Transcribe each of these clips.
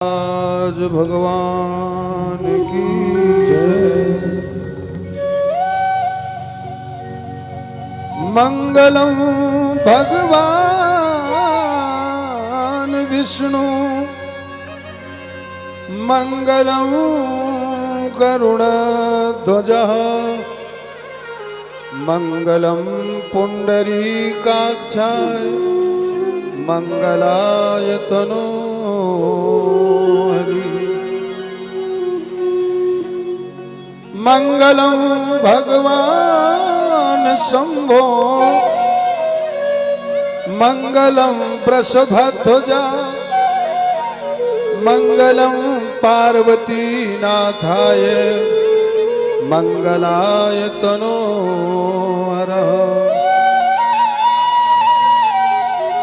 आज भगवान की जय। मंगलम भगवान विष्णु मंगलम गरुड़ध्वज मंगलम पुंडरीकाक्षाय मंगलाय तनो मंगलम भगवान शंभो मंगलम वृषभध्वजा मंगलम पार्वती नाथाय मंगलाय तनोहर।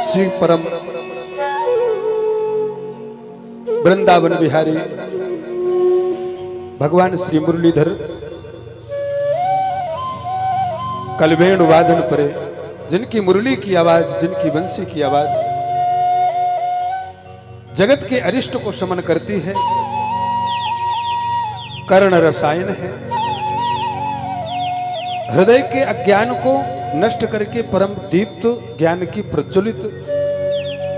श्री परम वृंदावन बिहारी भगवान श्री मुरलीधर कलवेणु वादन परे, जिनकी मुरली की आवाज, जिनकी बंसी की आवाज जगत के अरिष्ट को शमन करती है, कर्ण रसायन है, हृदय के अज्ञान को नष्ट करके परम दीप्त ज्ञान की प्रज्वलित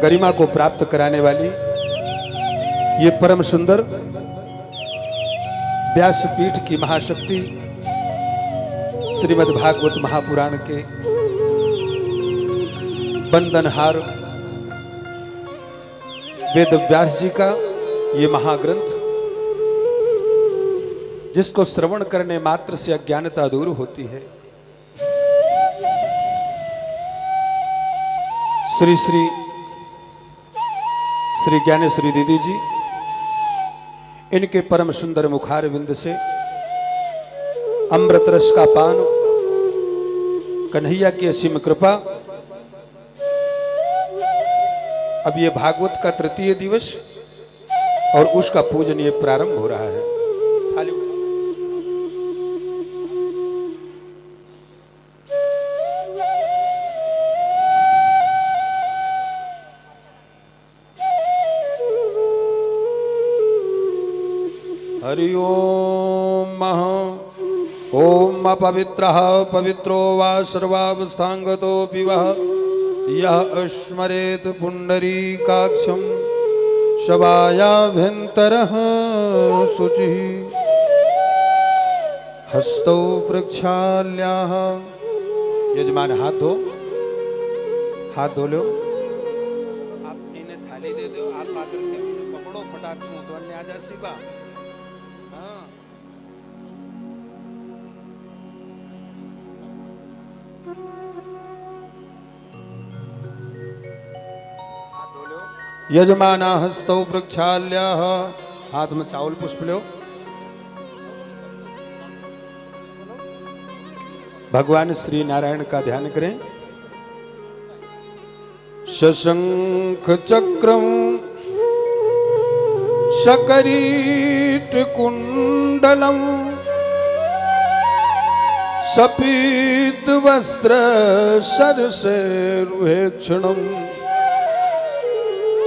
गरिमा को प्राप्त कराने वाली ये परम सुंदर व्यासपीठ की महाशक्ति श्रीमद् भागवत महापुराण के बंदनहार वेद व्यास जी का ये महाग्रंथ, जिसको श्रवण करने मात्र से अज्ञानता दूर होती है। श्री श्री श्री ज्ञानेश्वरी दीदी जी, इनके परम सुंदर मुखार विंद से अमृत रस का पान, कन्हैया की असीम कृपा। अब ये भागवत का तृतीय दिवस और उसका पूजन ये प्रारंभ हो रहा है। हरि ओम ओम अपवित्रः पवित्रो वा सर्वावस्थांगतोऽपि वः यः स्मरेत् पुंडरीकाक्षं शवायाभ्यन्तरः शुचिः हस्तौ प्रक्षाल्याः। यजमान हाथ धो लो। आप इन्हें थाली दे दो, आप आकर के पकड़ो फटाक से तो अन्य आ जा सीबा। यजमाना हस्तौ प्रक्षाल्याः, हाथ में चावल पुष्प लो। भगवान श्री नारायण का ध्यान करें। शशंख चक्रम शकरीट कुंडलम सपीत वस्त्र सरसेरुहेक्षणम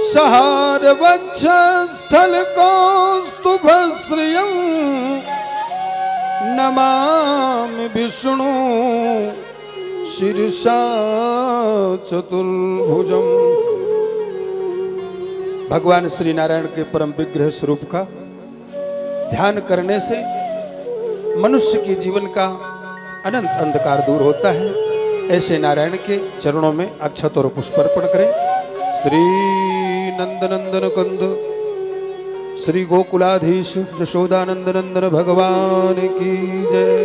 सहार वक्ष स्थल कौस्तुभश्रियं नमामि विष्णु शीर्षा चतुर्भुजम। भगवान श्री नारायण के परम विग्रह स्वरूप का ध्यान करने से मनुष्य के जीवन का अनंत अंधकार दूर होता है। ऐसे नारायण के चरणों में अक्षत और पुष्प अर्पण करें। श्री नंदनंदन कंद श्री गोकुलाधीश यशोदानंद नंदन भगवान की जय।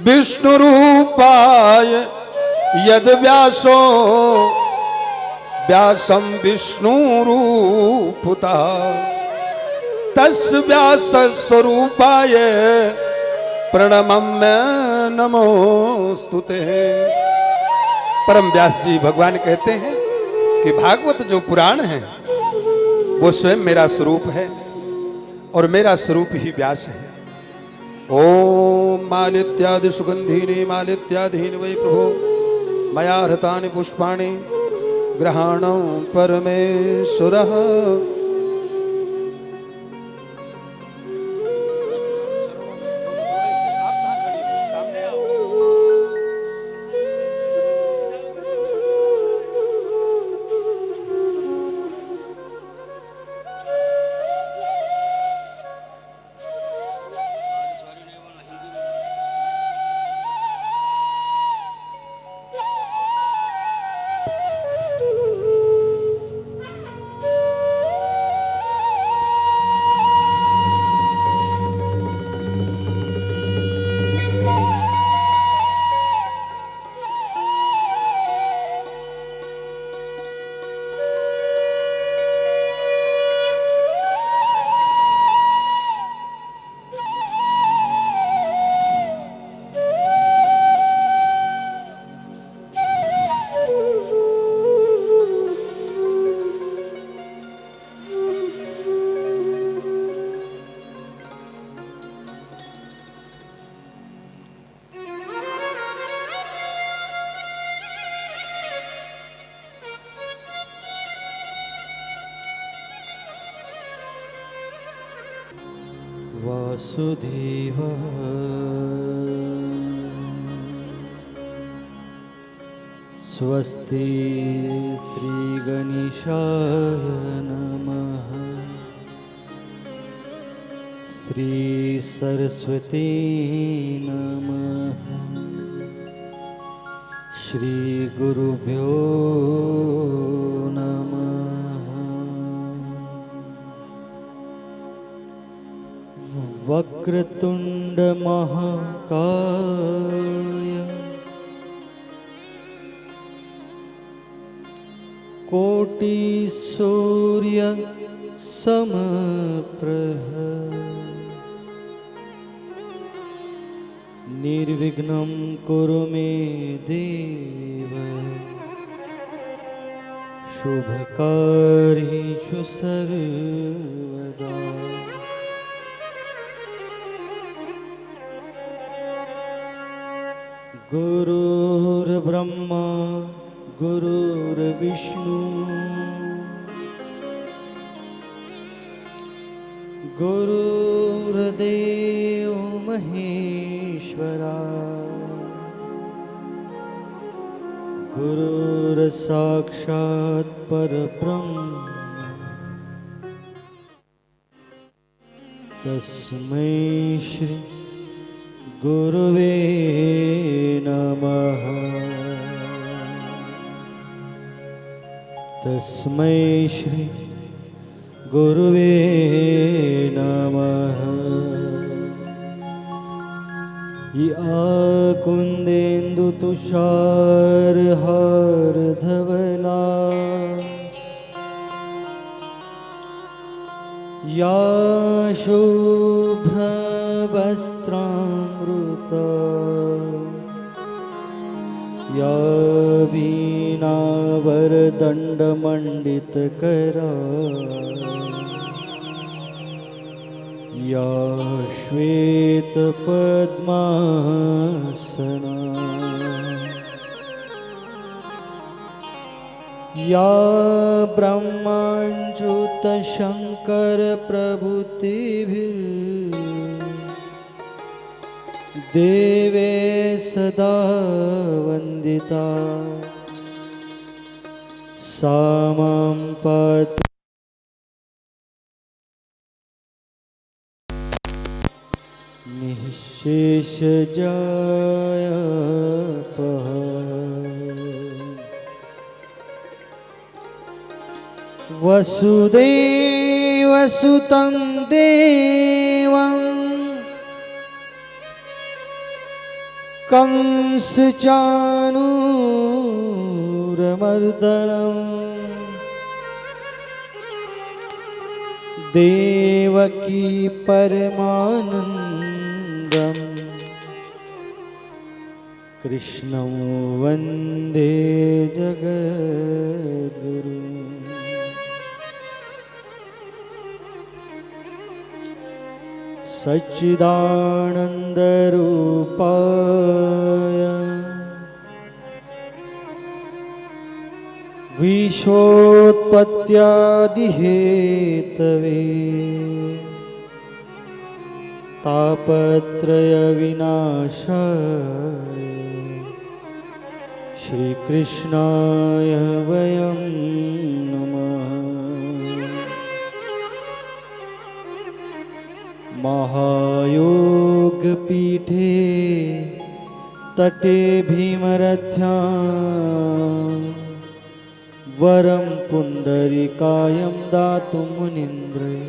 विष्णु रूपाय यद व्यासो व्यासम विष्णु रूपता तस् व्यास स्वरूपाय प्रणमम् नमोस्तुते। परम व्यास जी भगवान कहते हैं कि भागवत जो पुराण है वो स्वयं मेरा स्वरूप है और मेरा स्वरूप ही व्यास है। ओम मालित्यादि सुगंधीनि मालित्याधीनि वै प्रभो मया हृतानि पुष्पाणि ग्रहाणं परमेश्वरः। वासुदेव स्वस्ति श्री गणेशाय नमः। श्री सरस्वती नमः। श्री गुरुभ्यो नमः। वक्रतुंड महाकाय कोटि सूर्य समप्रभ निर्विघ्नं कुरु मे देव शुभकार्येषु सर्वदा। गुरुर्ब्रह्मा गुरुर्विष्णु गुरुर्देव महेश्वरा गुरुर्साक्षात् परब्रह्म तस्मै श्री गुरुवे नमः। तस्मै श्री गुरुवे नमः। आकुंदेन्दु तुषारहार धवला या शुभ्रवस्त्रामृता या वीणावरदण्डमण्डितकरा या श्वेतपद्मासना या ब्रह्माच्युतशङ्कर प्रभृतिभिः देवे सदा वन्दिता सा मां पातु निःशेषजायपः। वसुदेवसुतं देवं कंसचाणूरमर्दनम् देवकी परमानन्दम् कृष्णं वन्दे जगद्गुरुम्। सच्चिदानन्द स्कन्दरूपाय विश्वोत्पत्त्यादिहेतवे तापत्रयविनाशाय श्रीकृष्णाय वयं नमः। महायोगपीठे तटे भीमरथ्यां वरं पुण्डरीकायं दातुं मुनीन्द्रैः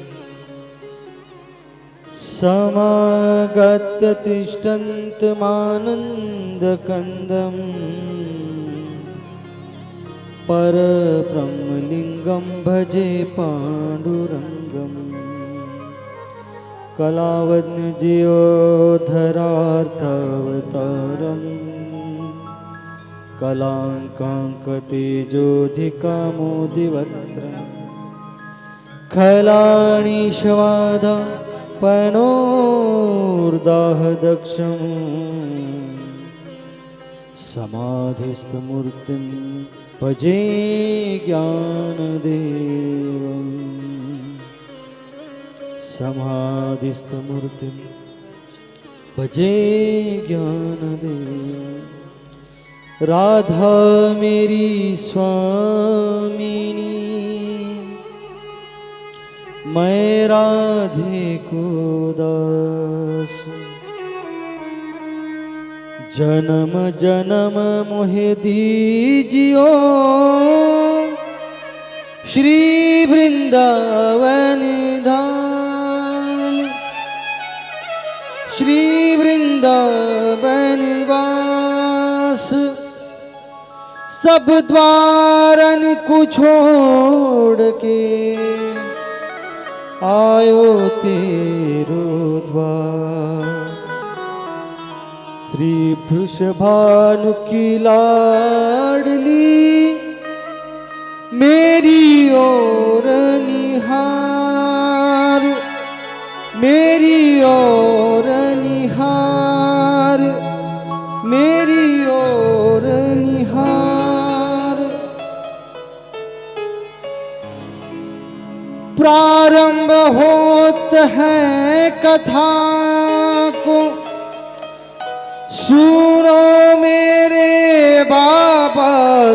समागत्य तिष्ठन्तमानन्दकन्दम् परब्रह्मलिङ्गं भजे पाण्डुरङ्गम्। कलावज्ञजियोधरार्थावतारम् कलाङ्काङ्कतेजोधिकामोदिवक्त्रम् खलाणीशवादपनोर्दाहदक्षम् समाधिस्थमूर्तिं भजे ज्ञानदेवम्। समाधिस्थमूर्तिं भजे ज्ञानदेवम्। राधा मेरी स्वामिनी मैं राधे को दास जन्म जन्म मोहे दीजियो श्री वृंदावन धाम। श्री वृंदावन वास सब द्वारन को छोड़ के आयो तेरो द्वार। श्री वृषभानु की लाडली मेरी ओर निहार। मेरी ओर निहार। मेरी ओर निहार। प्रारंभ होत है कथा को सुनो मेरे बाबा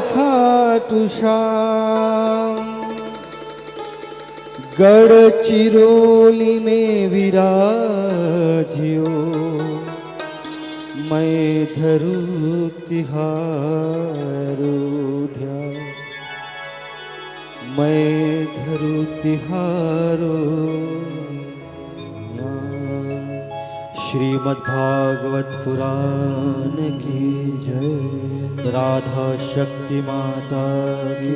खाटू श्याम। गढ़चिरौली में विराजियो मैं धरू तिहारो ध्यान। मैं धरू तिहारो ध्यान। श्रीमद्भागवत पुराण की जय। राधा शक्ति माता की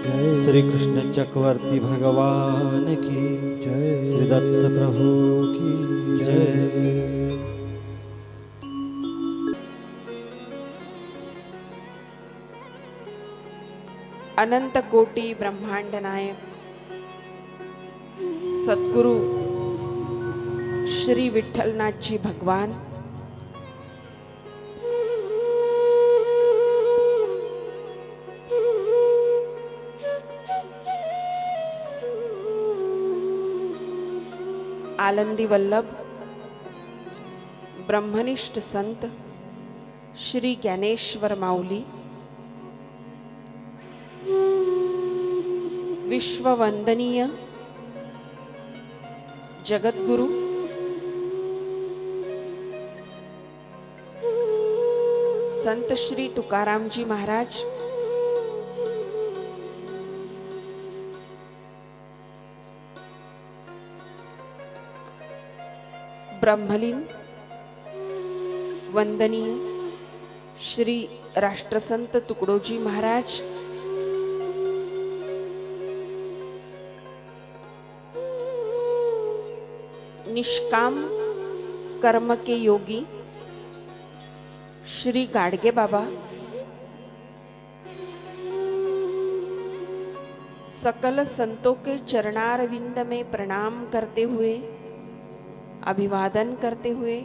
जय। श्री कृष्ण चक्रवर्ती भगवान की जय। श्री दत्त प्रभु की जय। अनंत कोटि ब्रह्मांड नायक सद्गुरु श्री विठ्ठलनाथ जी भगवान आनंदी वल्लभ ब्रह्मनिष्ठ संत श्री ज्ञानेश्वर माऊली विश्ववंदनीय जगतगुरु संत श्री तुकाराम जी महाराज ब्रह्मलीन वंदनीय श्री राष्ट्रसंत तुकडोजी महाराज निष्काम कर्म के योगी श्री गाडगे बाबा, सकल संतों के चरणारविंद में प्रणाम करते हुए, अभिवादन करते हुए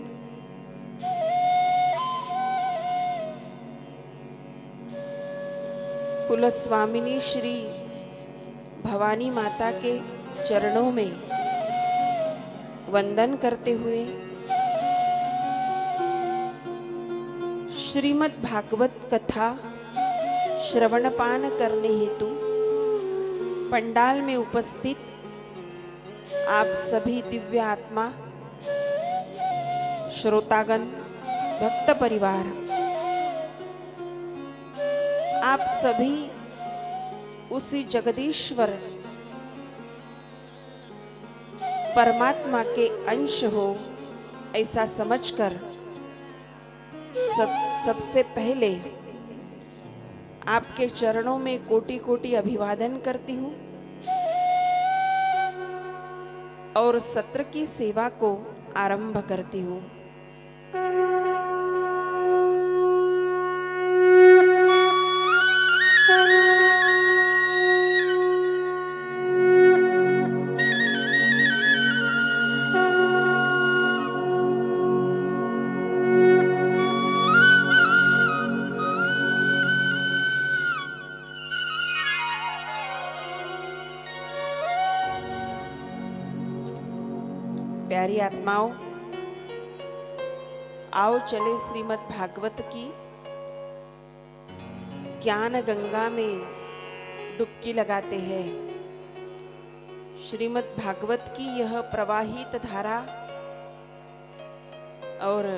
कुलस्वामिनी श्री भवानी माता के चरणों में वंदन करते हुए श्रीमद् भागवत कथा श्रवणपान करने हेतु पंडाल में उपस्थित आप सभी दिव्य आत्मा, श्रोतागण, भक्त परिवार, आप सभी उसी जगदीश्वर परमात्मा के अंश हो ऐसा समझकर सबसे पहले आपके चरणों में कोटि कोटि अभिवादन करती हूँ और सत्र की सेवा को आरंभ करती हूँ। प्यारी आत्माओं, आओ चले श्रीमद् भागवत की ज्ञान गंगा में डुबकी लगाते हैं। श्रीमद् भागवत की यह प्रवाहित धारा और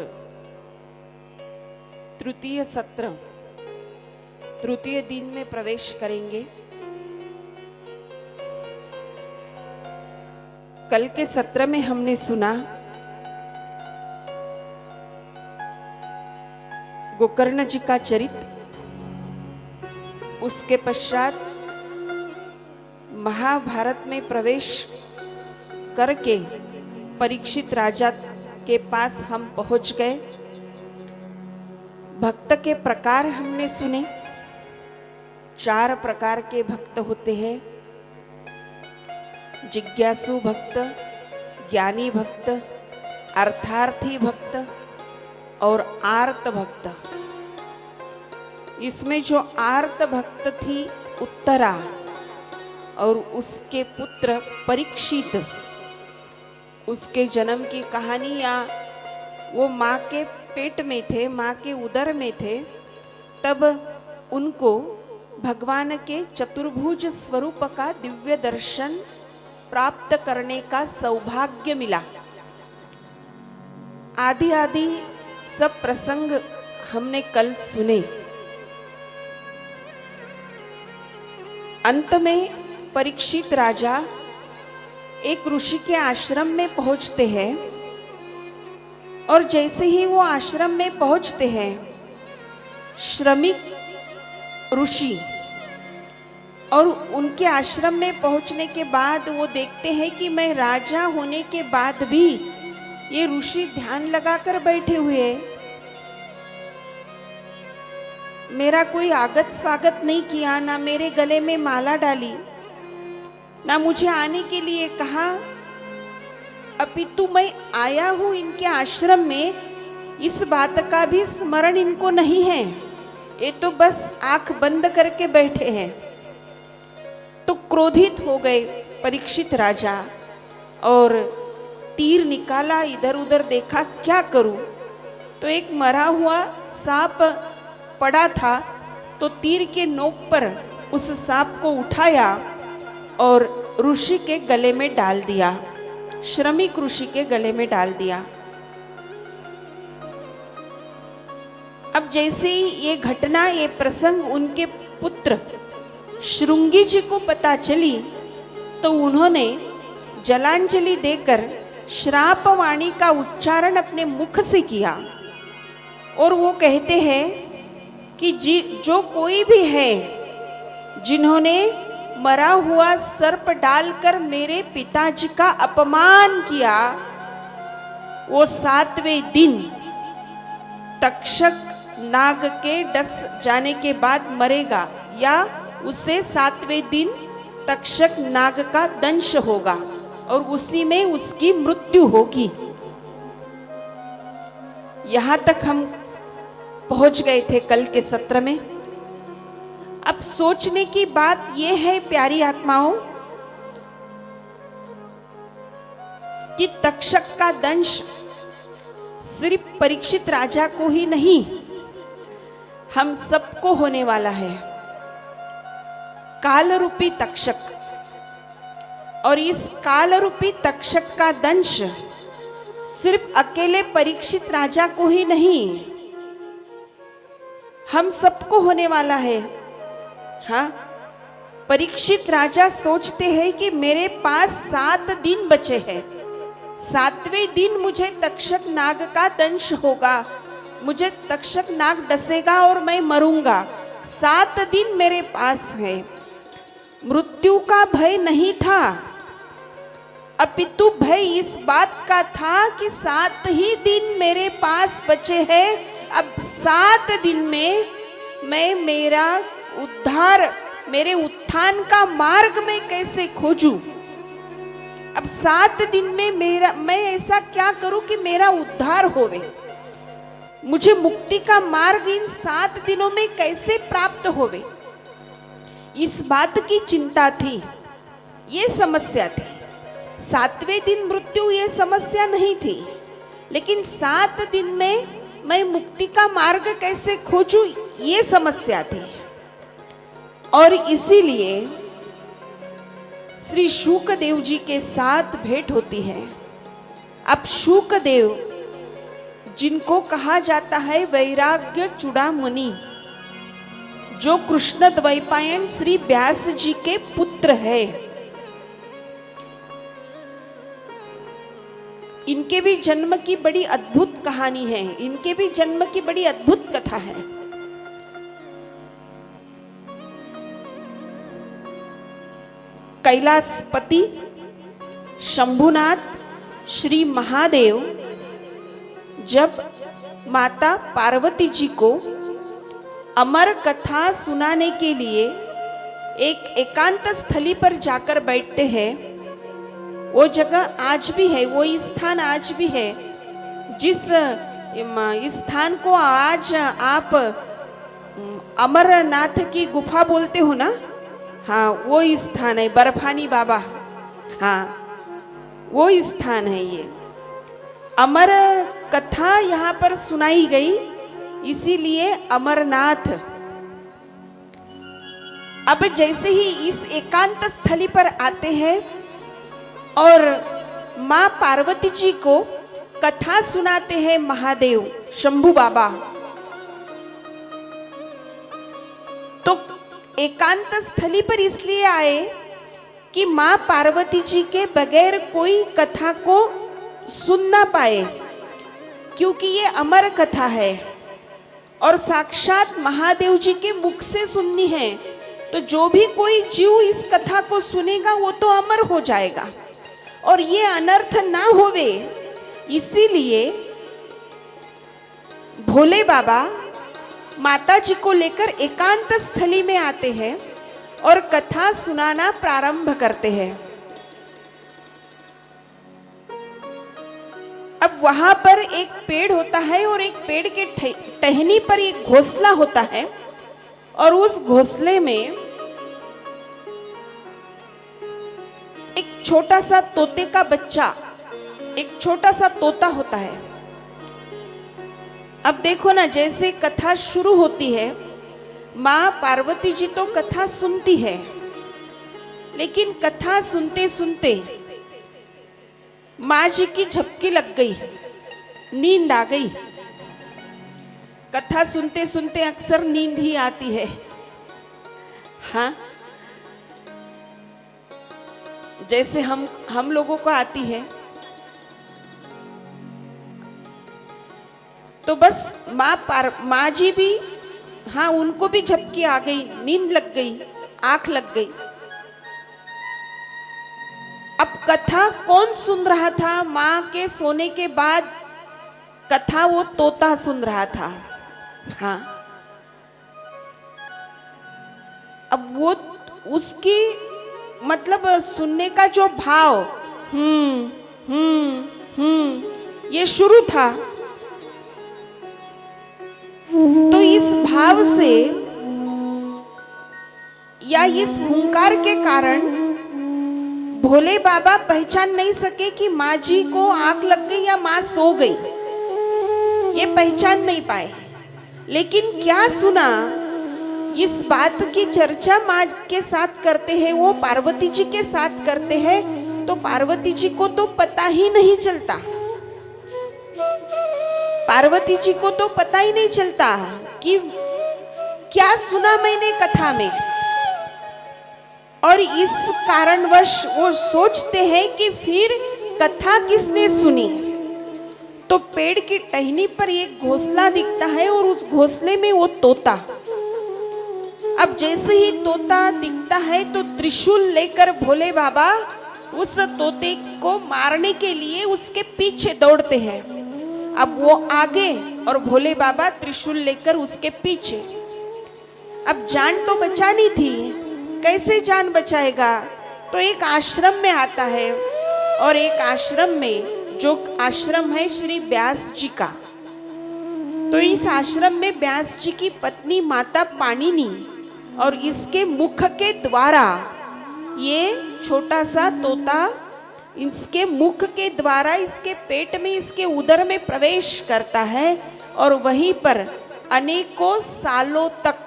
तृतीय सत्र, तृतीय दिन में प्रवेश करेंगे। कल के सत्र में हमने सुना गोकर्ण जी का चरित्र, उसके पश्चात महाभारत में प्रवेश करके परीक्षित राजा के पास हम पहुंच गए। भक्त के प्रकार हमने सुने। 4 प्रकार के भक्त होते हैं: जिज्ञासु भक्त, ज्ञानी भक्त, अर्थार्थी भक्त और आर्त भक्त। इसमें जो आर्त भक्त थी उत्तरा और उसके पुत्र परीक्षित, उसके जन्म की कहानी, या वो माँ के पेट में थे, माँ के उदर में थे, तब उनको भगवान के चतुर्भुज स्वरूप का दिव्य दर्शन प्राप्त करने का सौभाग्य मिला। आदि आदि सब प्रसंग हमने कल सुने। अंत में परीक्षित राजा एक ऋषि के आश्रम में पहुंचते हैं और जैसे ही वो आश्रम में पहुंचते हैं, श्रमिक ऋषि, और उनके आश्रम में पहुंचने के बाद वो देखते हैं कि मैं राजा होने के बाद भी ये ऋषि ध्यान लगाकर बैठे हुए हैं। मेरा कोई आगत स्वागत नहीं किया, ना मेरे गले में माला डाली, ना मुझे आने के लिए कहा, अपितु मैं आया हूं इनके आश्रम में, इस बात का भी स्मरण इनको नहीं है। ये तो बस आंख बंद करके बैठे हैं। तो क्रोधित हो गए परीक्षित राजा और तीर निकाला, इधर उधर देखा क्या करूं। तो एक मरा हुआ सांप पड़ा था, तो तीर के नोक पर उस सांप को उठाया और ऋषि के गले में डाल दिया, श्रमिक ऋषि के गले में डाल दिया। अब जैसे ही ये घटना, ये प्रसंग उनके पुत्र श्रृंगी जी को पता चली, तो उन्होंने जलांजलि देकर श्राप वाणी का उच्चारण अपने मुख से किया और वो कहते हैं कि जो कोई भी है जिन्होंने मरा हुआ सर्प डालकर मेरे पिताजी का अपमान किया, वो 7वें दिन तक्षक नाग के डस जाने के बाद मरेगा, या उसे 7वें दिन तक्षक नाग का दंश होगा और उसी में उसकी मृत्यु होगी। यहां तक हम पहुंच गए थे कल के सत्र में। अब सोचने की बात यह है प्यारी आत्माओं कि तक्षक का दंश सिर्फ परीक्षित राजा को ही नहीं, हम सबको होने वाला है। काल रूपी तक्षक, और इस काल रूपी तक्षक का दंश सिर्फ अकेले परीक्षित राजा को ही नहीं, हम सबको होने वाला है। हाँ, परीक्षित राजा सोचते हैं कि मेरे पास 7 दिन बचे हैं, 7वें दिन मुझे तक्षक नाग का दंश होगा, मुझे तक्षक नाग डसेगा और मैं मरूंगा। 7 दिन मेरे पास है। मृत्यु का भय नहीं था, अपितु भय इस बात का था कि 7 ही दिन मेरे पास बचे हैं। अब 7 दिन में मैं मेरा उद्धार, मेरे उत्थान का मार्ग मैं कैसे खोजूं? अब 7 दिन में मैं ऐसा क्या करूं कि मेरा उद्धार होवे? मुझे मुक्ति का मार्ग इन 7 दिनों में कैसे प्राप्त होवे? इस बात की चिंता थी, ये समस्या थी। 7वें दिन मृत्यु ये समस्या नहीं थी, लेकिन 7 दिन में मैं मुक्ति का मार्ग कैसे खोजूं, ये समस्या थी। और इसीलिए श्री शुकदेव जी के साथ भेंट होती है। अब शुकदेव, जिनको कहा जाता है वैराग्य चूड़ामणि, जो कृष्ण द्वैपायन श्री व्यास जी के पुत्र है, इनके भी जन्म की बड़ी अद्भुत कहानी है, इनके भी जन्म की बड़ी अद्भुत कथा है। कैलाशपति शंभुनाथ श्री महादेव जब माता पार्वती जी को अमर कथा सुनाने के लिए एक एकांत स्थली पर जाकर बैठते हैं, वो जगह आज भी है, वो स्थान आज भी है। जिस स्थान को आज आप अमरनाथ की गुफा बोलते हो ना, हाँ वो स्थान है, बर्फानी बाबा, हाँ वो स्थान है। ये अमर कथा यहाँ पर सुनाई गई, इसीलिए अमरनाथ। अब जैसे ही इस एकांत स्थली पर आते हैं और माँ पार्वती जी को कथा सुनाते हैं महादेव शंभू बाबा, तो एकांत स्थली पर इसलिए आए कि माँ पार्वती जी के बगैर कोई कथा को सुन ना पाए, क्योंकि ये अमर कथा है और साक्षात महादेव जी के मुख से सुननी है। तो जो भी कोई जीव इस कथा को सुनेगा वो तो अमर हो जाएगा और ये अनर्थ ना होवे, इसीलिए भोले बाबा माता जी को लेकर एकांत स्थली में आते हैं और कथा सुनाना प्रारंभ करते हैं। अब वहां पर एक पेड़ होता है और एक पेड़ के टहनी पर एक घोंसला होता है, और उस घोंसले में एक छोटा सा तोते का बच्चा, एक छोटा सा तोता होता है। अब देखो ना, जैसे कथा शुरू होती है, माँ पार्वती जी तो कथा सुनती है, लेकिन कथा सुनते सुनते माँ जी की झपकी लग गई, नींद आ गई। कथा सुनते सुनते अक्सर नींद ही आती है, हाँ, जैसे हम लोगों को आती है। तो बस माँ जी भी, हाँ, उनको भी झपकी आ गई, नींद लग गई, आंख लग गई। अब कथा कौन सुन रहा था? माँ के सोने के बाद कथा वो तोता सुन रहा था, हाँ। अब वो उसकी मतलब सुनने का जो भाव ये शुरू था, तो इस भाव से या इस हुंकार के कारण भोले बाबा पहचान नहीं सके कि माँ जी को आग लग गई या माँ सो गई, ये पहचान नहीं पाए। लेकिन क्या सुना, इस बात की चर्चा माँ के साथ करते हैं, वो पार्वती जी के साथ करते हैं, तो पार्वती जी को तो पता ही नहीं चलता, पार्वती जी को तो पता ही नहीं चलता कि क्या सुना मैंने कथा में। और इस कारणवश वो सोचते हैं कि फिर कथा किसने सुनी। तो पेड़ की टहनी पर एक घोंसला दिखता है और उस घोंसले में वो तोता। अब जैसे ही तोता दिखता है तो त्रिशूल लेकर भोले बाबा उस तोते को मारने के लिए उसके पीछे दौड़ते हैं। अब वो आगे और भोले बाबा त्रिशूल लेकर उसके पीछे। अब जान तो बचानी थी, कैसे जान बचाएगा? तो एक आश्रम में आता है और एक आश्रम में, जो आश्रम है श्री व्यास जी का, तो इस आश्रम में व्यास जी की पत्नी माता पाणिनि और इसके मुख के द्वारा ये छोटा सा तोता इसके मुख के द्वारा इसके पेट में, इसके उदर में प्रवेश करता है और वहीं पर अनेकों सालों तक,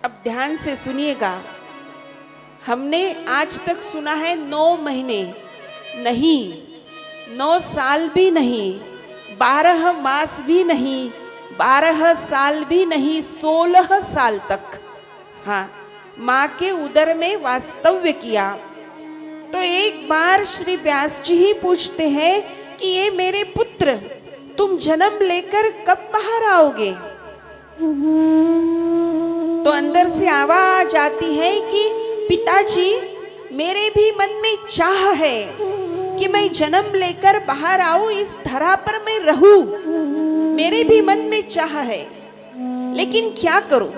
अब ध्यान से सुनिएगा, हमने आज तक सुना है 9 महीने नहीं, 9 साल भी नहीं, 12 मास भी नहीं, 12 साल भी नहीं, 16 साल तक, हाँ, माँ के उदर में वास्तव्य किया। तो एक बार श्री व्यास जी ही पूछते हैं कि ये मेरे पुत्र, तुम जन्म लेकर कब बाहर आओगे? तो अंदर से आवाज आती है कि पिताजी, मेरे भी मन में चाह है कि मैं जन्म लेकर बाहर आऊं, इस धरा पर मैं रहूं, मेरे भी मन में चाह है, लेकिन क्या करूं?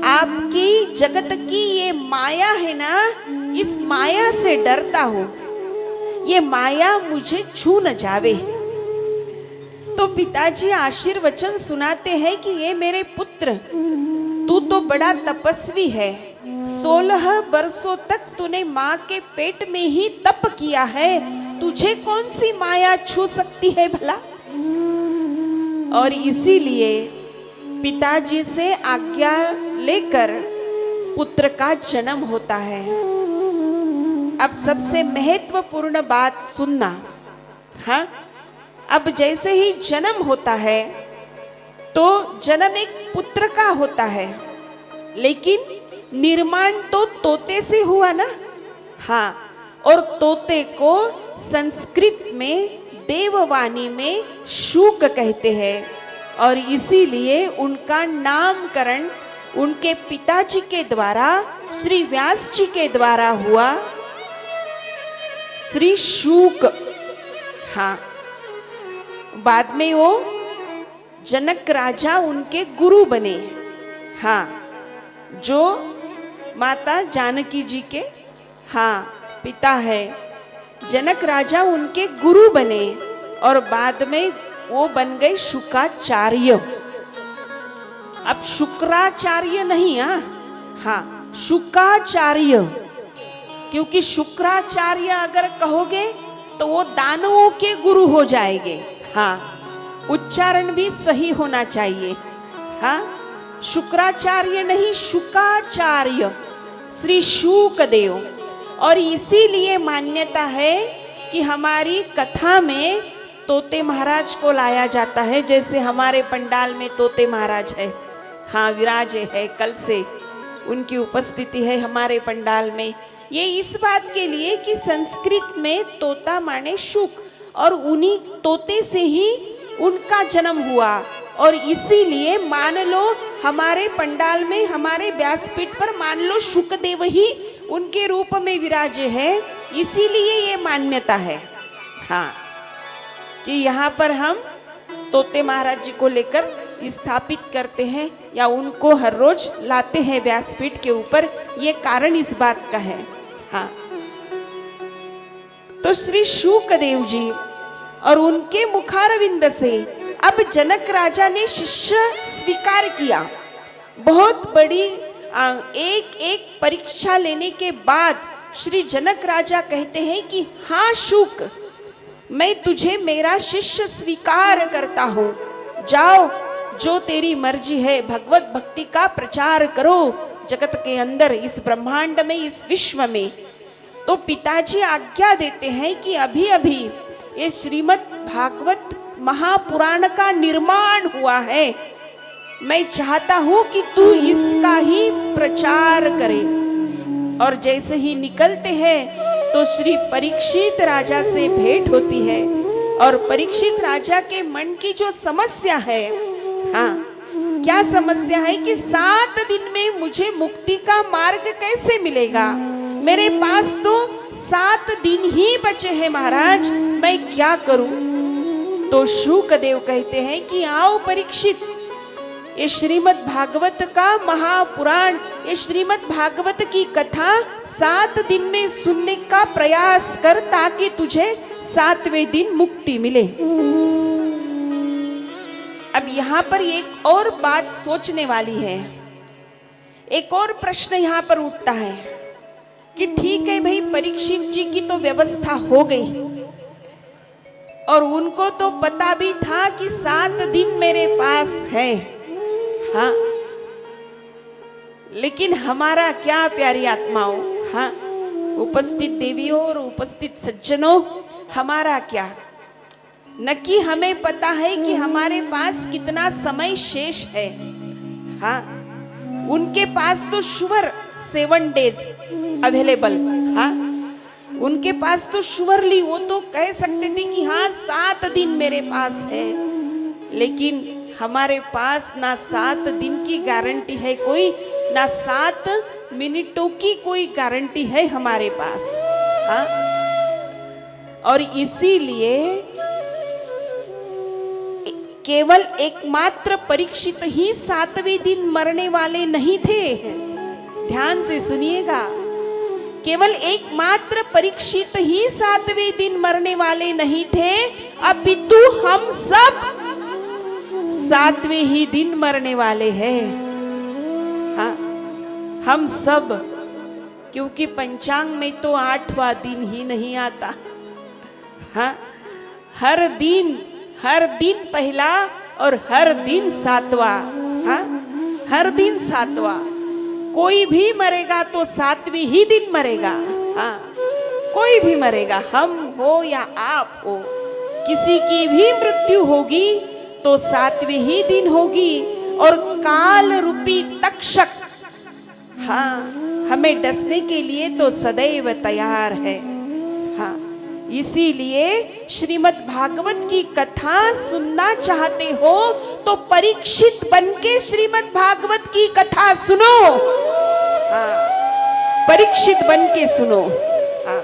आपकी जगत की ये माया है ना, इस माया से डरता हूं, ये माया मुझे छू न जावे। तो पिताजी आशीर्वचन सुनाते हैं कि ये मेरे पुत्र, तू तो बड़ा तपस्वी है, 16 वर्षों तक तूने माँ के पेट में ही तप किया है, तुझे कौन सी माया छू सकती है भला? और इसीलिए पिताजी से आज्ञा लेकर पुत्र का जन्म होता है। अब सबसे महत्वपूर्ण बात सुनना, हाँ, अब जैसे ही जन्म होता है तो जन्म एक पुत्र का होता है, लेकिन निर्माण तो तोते से हुआ ना, हाँ, और तोते को संस्कृत में देववाणी में शूक कहते हैं और इसीलिए उनका नामकरण उनके पिताजी के द्वारा, श्री व्यास जी के द्वारा हुआ, श्री शूक। हाँ, बाद में वो जनक राजा उनके गुरु बने, हाँ, जो माता जानकी जी के, हाँ, पिता है। जनक राजा उनके गुरु बने और बाद में वो बन गए शुक्राचार्य। अब शुक्राचार्य नहीं, हाँ, शुक्राचार्य, क्योंकि शुक्राचार्य अगर कहोगे तो वो दानवों के गुरु हो जाएंगे, हाँ, उच्चारण भी सही होना चाहिए, हाँ, शुक्राचार्य नहीं, शुक्राचार्य, श्री शुकदेव। और इसीलिए मान्यता है कि हमारी कथा में तोते महाराज को लाया जाता है, जैसे हमारे पंडाल में तोते महाराज है, हाँ, विराजे है, कल से उनकी उपस्थिति है हमारे पंडाल में। ये इस बात के लिए कि संस्कृत में तोता माने शुक, और उन्हीं तोते से ही उनका जन्म हुआ, और इसीलिए मान लो हमारे पंडाल में, हमारे व्यासपीठ पर मान लो शुकदेव ही उनके रूप में विराजे हैं, इसीलिए ये मान्यता है, हाँ, कि यहाँ पर हम तोते महाराज जी को लेकर स्थापित करते हैं या उनको हर रोज लाते हैं व्यासपीठ के ऊपर, ये कारण इस बात का है, हाँ। तो श्री शुकदेव जी और उनके मुखारविंद से अब जनक राजा ने शिष्य स्वीकार किया। बहुत बड़ी एक एक परीक्षा लेने के बाद श्री जनक राजा कहते हैं कि हाँ शुक, मैं तुझे मेरा शिष्य स्वीकार करता हूँ। जाओ, जो तेरी मर्जी है भगवत भक्ति का प्रचार करो जगत के अंदर, इस ब्रह्मांड में, इस विश्व में। तो पिताजी आज्ञा देते हैं कि अभी अभी ये श्रीमद् भागवत महापुराण का निर्माण हुआ है, मैं चाहता हूं कि तू इसका ही प्रचार करे। और जैसे ही निकलते हैं तो श्री परीक्षित राजा से भेंट होती है, और परीक्षित राजा के मन की जो समस्या है, हाँ क्या समस्या है कि 7 दिन में मुझे मुक्ति का मार्ग कैसे मिलेगा, मेरे पास तो 7 दिन ही बचे हैं महाराज, मैं क्या करूं। तो शुकदेव कहते हैं कि आओ परीक्षित, ये श्रीमद् भागवत का महापुराण, ये श्रीमद् भागवत की कथा 7 दिन में सुनने का प्रयास कर, ताकि तुझे 7वें दिन मुक्ति मिले। अब यहाँ पर एक और बात सोचने वाली है, एक और प्रश्न यहाँ पर उठता है कि ठीक है भाई, परीक्षित जी की तो व्यवस्था हो गई और उनको तो पता भी था कि 7 दिन मेरे पास है, हाँ, लेकिन हमारा क्या प्यारी आत्माओं, हाँ, उपस्थित देवियों और उपस्थित सज्जनों, हमारा क्या, न कि हमें पता है कि हमारे पास कितना समय शेष है, हाँ, उनके पास तो शुवर 7 डेज अवेलेबल, हाँ, उनके पास तो शुवरली वो तो कह सकते थे कि हाँ 7 दिन मेरे पास है, लेकिन हमारे पास ना 7 दिन की गारंटी है कोई, ना 7 मिनटों की कोई गारंटी है हमारे पास, हाँ। और इसीलिए केवल एकमात्र परीक्षित ही 7वें दिन मरने वाले नहीं थे, ध्यान से सुनिएगा, केवल एकमात्र परीक्षित ही 7वें दिन मरने वाले नहीं थे, अपितु हम सब 7वें ही दिन मरने वाले हैं, हाँ, हम सब, क्योंकि पंचांग में तो 8वां दिन ही नहीं आता, हाँ, हर दिन पहला और हर दिन 7वां, हाँ, हर दिन 7वां, कोई भी मरेगा तो 7वें ही दिन मरेगा, हाँ, कोई भी मरेगा, हम हो या आप हो, किसी की भी मृत्यु होगी तो 7वें ही दिन होगी। और काल रूपी तक्षक, हाँ, हमें डसने के लिए तो सदैव तैयार है, हाँ, इसीलिए श्रीमद् भागवत की कथा सुनना चाहते हो तो परीक्षित बनके श्रीमद् भागवत की कथा सुनो, हाँ, परीक्षित बनके सुनो, हाँ,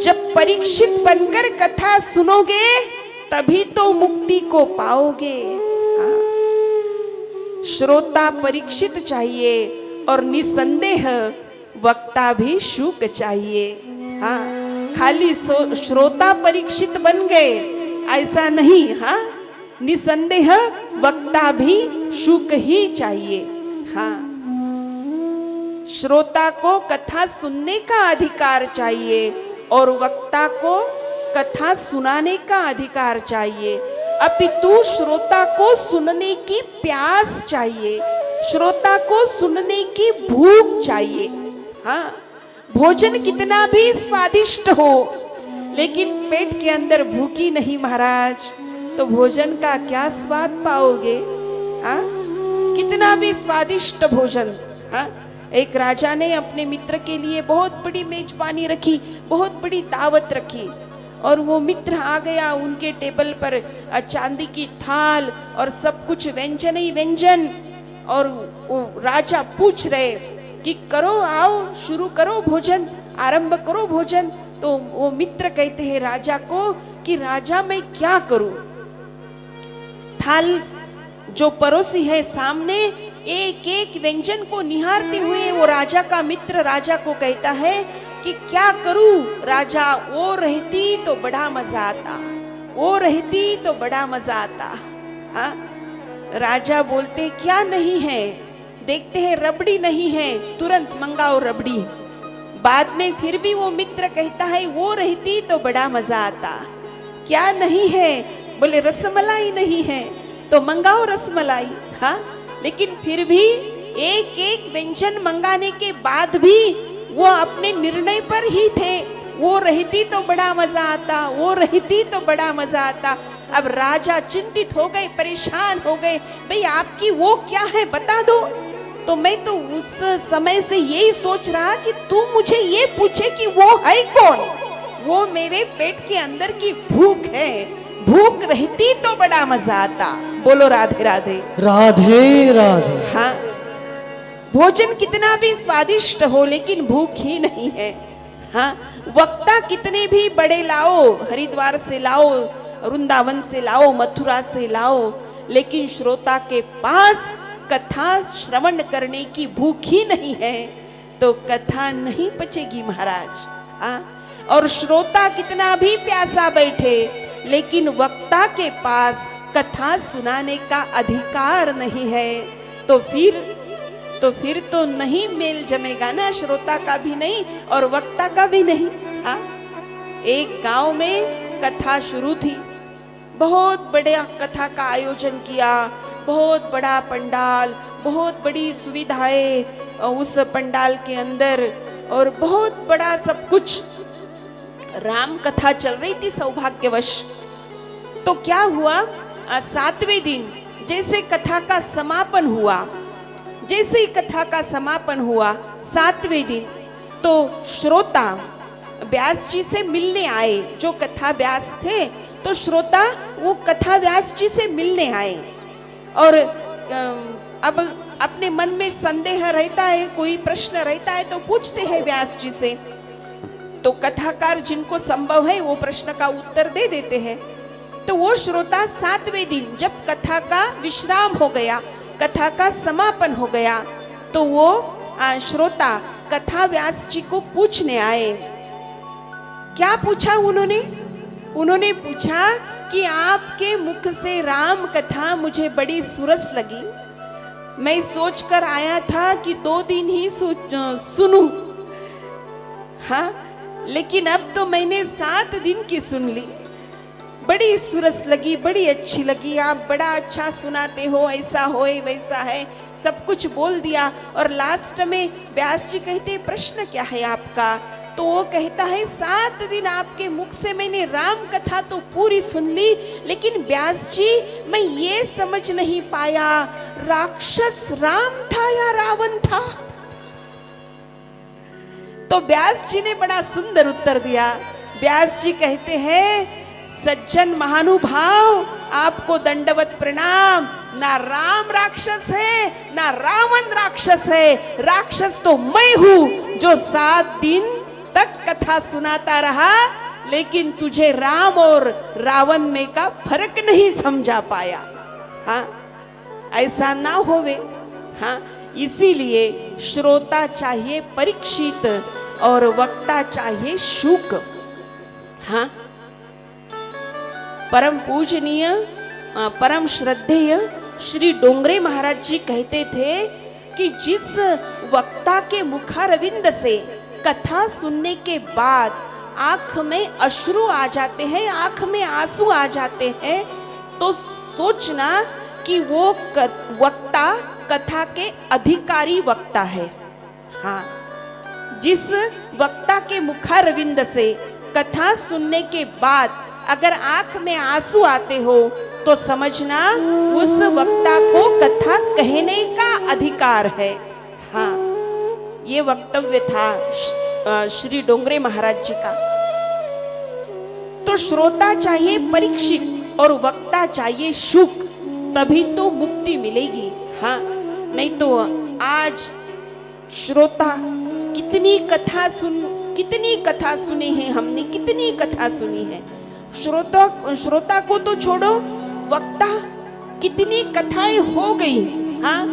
जब परीक्षित बनकर कथा सुनोगे तभी तो मुक्ति को पाओगे, हाँ। श्रोता परीक्षित चाहिए और निसंदेह वक्ता भी शुक चाहिए, हाँ, खाली श्रोता परीक्षित बन गए ऐसा नहीं, हाँ, निसंदेह वक्ता भी शुक ही चाहिए, हाँ। श्रोता को कथा सुनने का अधिकार चाहिए और वक्ता को कथा सुनाने का अधिकार चाहिए, अपितु श्रोता को सुनने की प्यास चाहिए, श्रोता को सुनने की भूख चाहिए, हाँ। भोजन कितना भी स्वादिष्ट हो, लेकिन पेट के अंदर भूखी नहीं महाराज, तो भोजन का क्या स्वाद पाओगे, हाँ, कितना भी स्वादिष्ट भोजन, हाँ। एक राजा ने अपने मित्र के लिए बहुत बड़ी मेजबानी रखी, बहुत बड़ी दावत रखी, और वो मित्र आ गया उनके टेबल पर, चांदी की थाल और सब कुछ व्यंजन ही व्यंजन, और वो राजा पूछ रहे कि करो, आओ शुरू करो भोजन, आरंभ करो भोजन। तो वो मित्र कहते हैं राजा को कि राजा मैं क्या करूं, थाल जो परोसी है सामने, एक एक व्यंजन को निहारते हुए वो राजा का मित्र राजा को कहता है कि क्या करूं राजा, वो रहती तो बड़ा मजा आता, वो रहती तो बड़ा मजा आता, हाँ। राजा बोलते क्या नहीं है, देखते हैं रबड़ी नहीं है, तुरंत मंगाओ रबड़ी। बाद में फिर भी वो मित्र कहता है वो रहती तो बड़ा मजा आता। क्या नहीं है? बोले रसमलाई नहीं है तो मंगाओ रसमलाई। हाँ, लेकिन फिर भी एक एक व्यंजन मंगाने के बाद भी वो अपने निर्णय पर ही थे, वो रहती तो बड़ा मजा आता, वो रहती तो बड़ा मजा आता। अब राजा चिंतित हो गए, परेशान हो गए, भाई आपकी वो क्या है बता दो। तो मैं तो उस समय से यही सोच रहा कि तू मुझे ये पूछे कि वो है कौन। वो मेरे पेट के अंदर की भूख है, भूख रहती तो बड़ा मजा आता। बोलो राधे राधे। राधे राधे। हाँ, भोजन कितना भी स्वादिष्ट हो लेकिन भूख ही नहीं है। हाँ, वक्ता कितने भी बड़े लाओ, हरिद्वार से लाओ, वृंदावन से लाओ, मथुरा से लाओ, लेकिन श्रोता के पास कथा श्रवण करने की भूख ही नहीं है तो कथा नहीं पचेगी महाराज। हाँ, और श्रोता कितना भी प्यासा बैठे लेकिन वक्ता के पास कथा सुनाने का अधिकार नहीं है तो फिर तो नहीं मेल जमेगा ना, श्रोता का भी नहीं और वक्ता का भी नहीं। हाँ, एक गांव में कथा शुरू थी, बहुत बड़ा कथा का आयोजन किया, बहुत बड़ा पंडाल, बहुत बड़ी सुविधाएं उस पंडाल के अंदर और बहुत बड़ा सब कुछ। राम कथा चल रही थी सौभाग्यवश। तो क्या हुआ, 7वें दिन जैसे कथा का समापन हुआ, जैसे ही कथा का समापन हुआ 7वें दिन, तो श्रोता व्यास जी से मिलने आए। जो कथा व्यास थे तो श्रोता वो कथा व्यास जी से मिलने आए और अब अपने मन में संदेह रहता है, कोई प्रश्न रहता है तो पूछते हैं व्यास जी से। तो कथाकार जिनको संभव है वो प्रश्न का उत्तर दे देते हैं। तो वो श्रोता 7वें दिन जब कथा का विश्राम हो गया, कथा का समापन हो गया, तो वो श्रोता कथा व्यास जी को पूछने आए। क्या पूछा उन्होंने पूछा कि आपके मुख से राम कथा मुझे बड़ी सुरस लगी। मैं सोचकर आया था कि 2 दिन ही सुनूं। हाँ, लेकिन अब तो मैंने 7 दिन की सुन ली। बड़ी सुरस लगी, बड़ी अच्छी लगी, आप बड़ा अच्छा सुनाते हो, ऐसा हो वैसा है, सब कुछ बोल दिया। और लास्ट में व्यास जी कहते प्रश्न क्या है आपका? तो वो कहता है 7 दिन आपके मुख से मैंने राम कथा तो पूरी सुन ली, लेकिन व्यास जी मैं ये समझ नहीं पाया राक्षस राम था या रावण था। तो व्यास जी ने बड़ा सुंदर उत्तर दिया। व्यास जी कहते हैं सज्जन महानुभाव आपको दंडवत प्रणाम। ना राम राक्षस है ना रावण राक्षस है, राक्षस तो मैं हूं जो 7 दिन तक कथा सुनाता रहा लेकिन तुझे राम और रावण में का फर्क नहीं समझा पाया। हाँ, ऐसा ना होवे। हाँ, इसीलिए श्रोता चाहिए परीक्षित और वक्ता चाहिए शुक। हाँ, परम पूजनीय परम श्रद्धेय श्री डोंगरे महाराज जी कहते थे कि जिस वक्ता के मुखारविंद से कथा सुनने के बाद आंख में अश्रु आ जाते हैं, आंख में आंसू आ जाते हैं, तो सोचना कि वो वक्ता कथा के अधिकारी वक्ता है। हाँ, जिस वक्ता के मुखारविंद से कथा सुनने के बाद अगर आंख में आंसू आते हो तो समझना उस वक्ता को कथा कहने का अधिकार है। हाँ, ये वक्तव्य था श्री डोंगरे महाराज जी का। तो श्रोता चाहिए परीक्षित और वक्ता चाहिए शुक, तभी तो मुक्ति मिलेगी। हाँ, नहीं तो आज श्रोता कितनी कथा सुनी है हमने, कितनी कथा सुनी है। श्रोता को तो छोड़ो, वक्ता कितनी कथाएं हो गई। हाँ,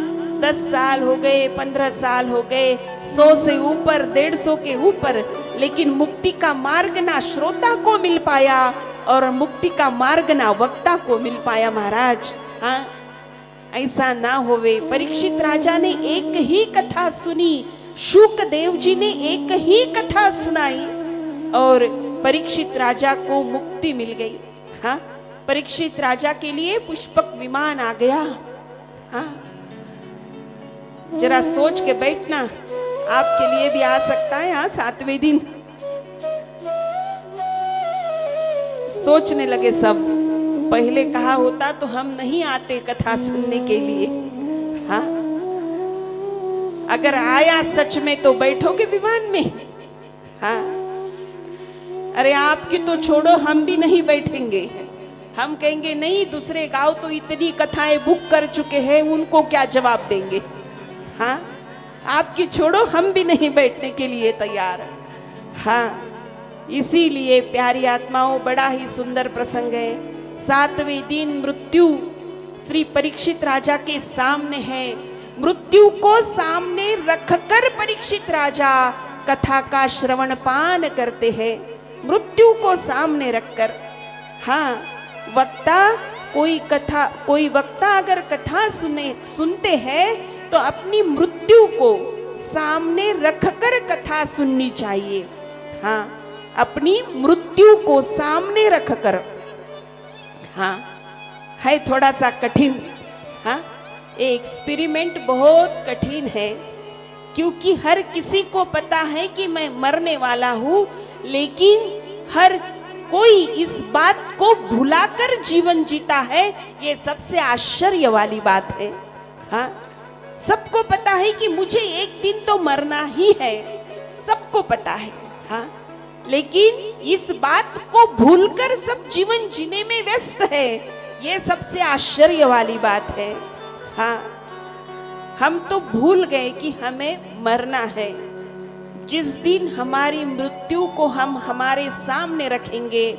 10 साल हो गए, 15 साल हो गए, 100 से ऊपर, 150 के ऊपर, लेकिन मुक्ति का मार्ग ना श्रोता को मिल पाया और मुक्ति का मार्ग ना वक्ता को मिल पाया महाराज। हाँ, ऐसा ना होवे। परीक्षित राजा ने एक ही कथा सुनी, शुक देव जी ने एक ही कथा सुनाई और परीक्षित राजा को मुक्ति मिल गई। हाँ, परीक्षित राजा के लिए पुष्पक विमान आ गया। हाँ, जरा सोच के बैठना, आपके लिए भी आ सकता है। हाँ, 7वें दिन सोचने लगे सब, पहले कहा होता तो हम नहीं आते कथा सुनने के लिए। हाँ, अगर आया सच में तो बैठोगे विमान में। हाँ, अरे आपकी तो छोड़ो, हम भी नहीं बैठेंगे। हम कहेंगे नहीं, दूसरे गांव तो इतनी कथाएं बुक कर चुके हैं, उनको क्या जवाब देंगे। हाँ, आपकी छोड़ो, हम भी नहीं बैठने के लिए तैयार। हाँ, इसीलिए प्यारी आत्माओं, बड़ा ही सुंदर प्रसंग है। 7वें दिन मृत्यु श्री परीक्षित राजा के सामने है। मृत्यु को सामने रखकर परीक्षित राजा कथा का श्रवण पान करते हैं। मृत्यु को सामने रखकर। हाँ, वक्ता कोई वक्ता अगर कथा सुनते हैं तो अपनी मृत्यु को सामने रखकर कथा सुननी चाहिए। हाँ, अपनी मृत्यु को सामने रखकर। हाँ, है थोड़ा सा कठिन। हाँ, एक्सपेरिमेंट बहुत कठिन है, क्योंकि हर किसी को पता है कि मैं मरने वाला हूं, लेकिन हर कोई इस बात को भुलाकर जीवन जीता है। ये सबसे आश्चर्य वाली बात है। हाँ, सबको पता है कि मुझे एक दिन तो मरना ही है, सबको पता है। हाँ, लेकिन इस बात को भूलकर सब जीवन जीने में व्यस्त है। ये सबसे आश्चर्य वाली बात है। हाँ, हम तो भूल गए कि हमें मरना है। जिस दिन हमारी मृत्यु को हम हमारे सामने रखेंगे,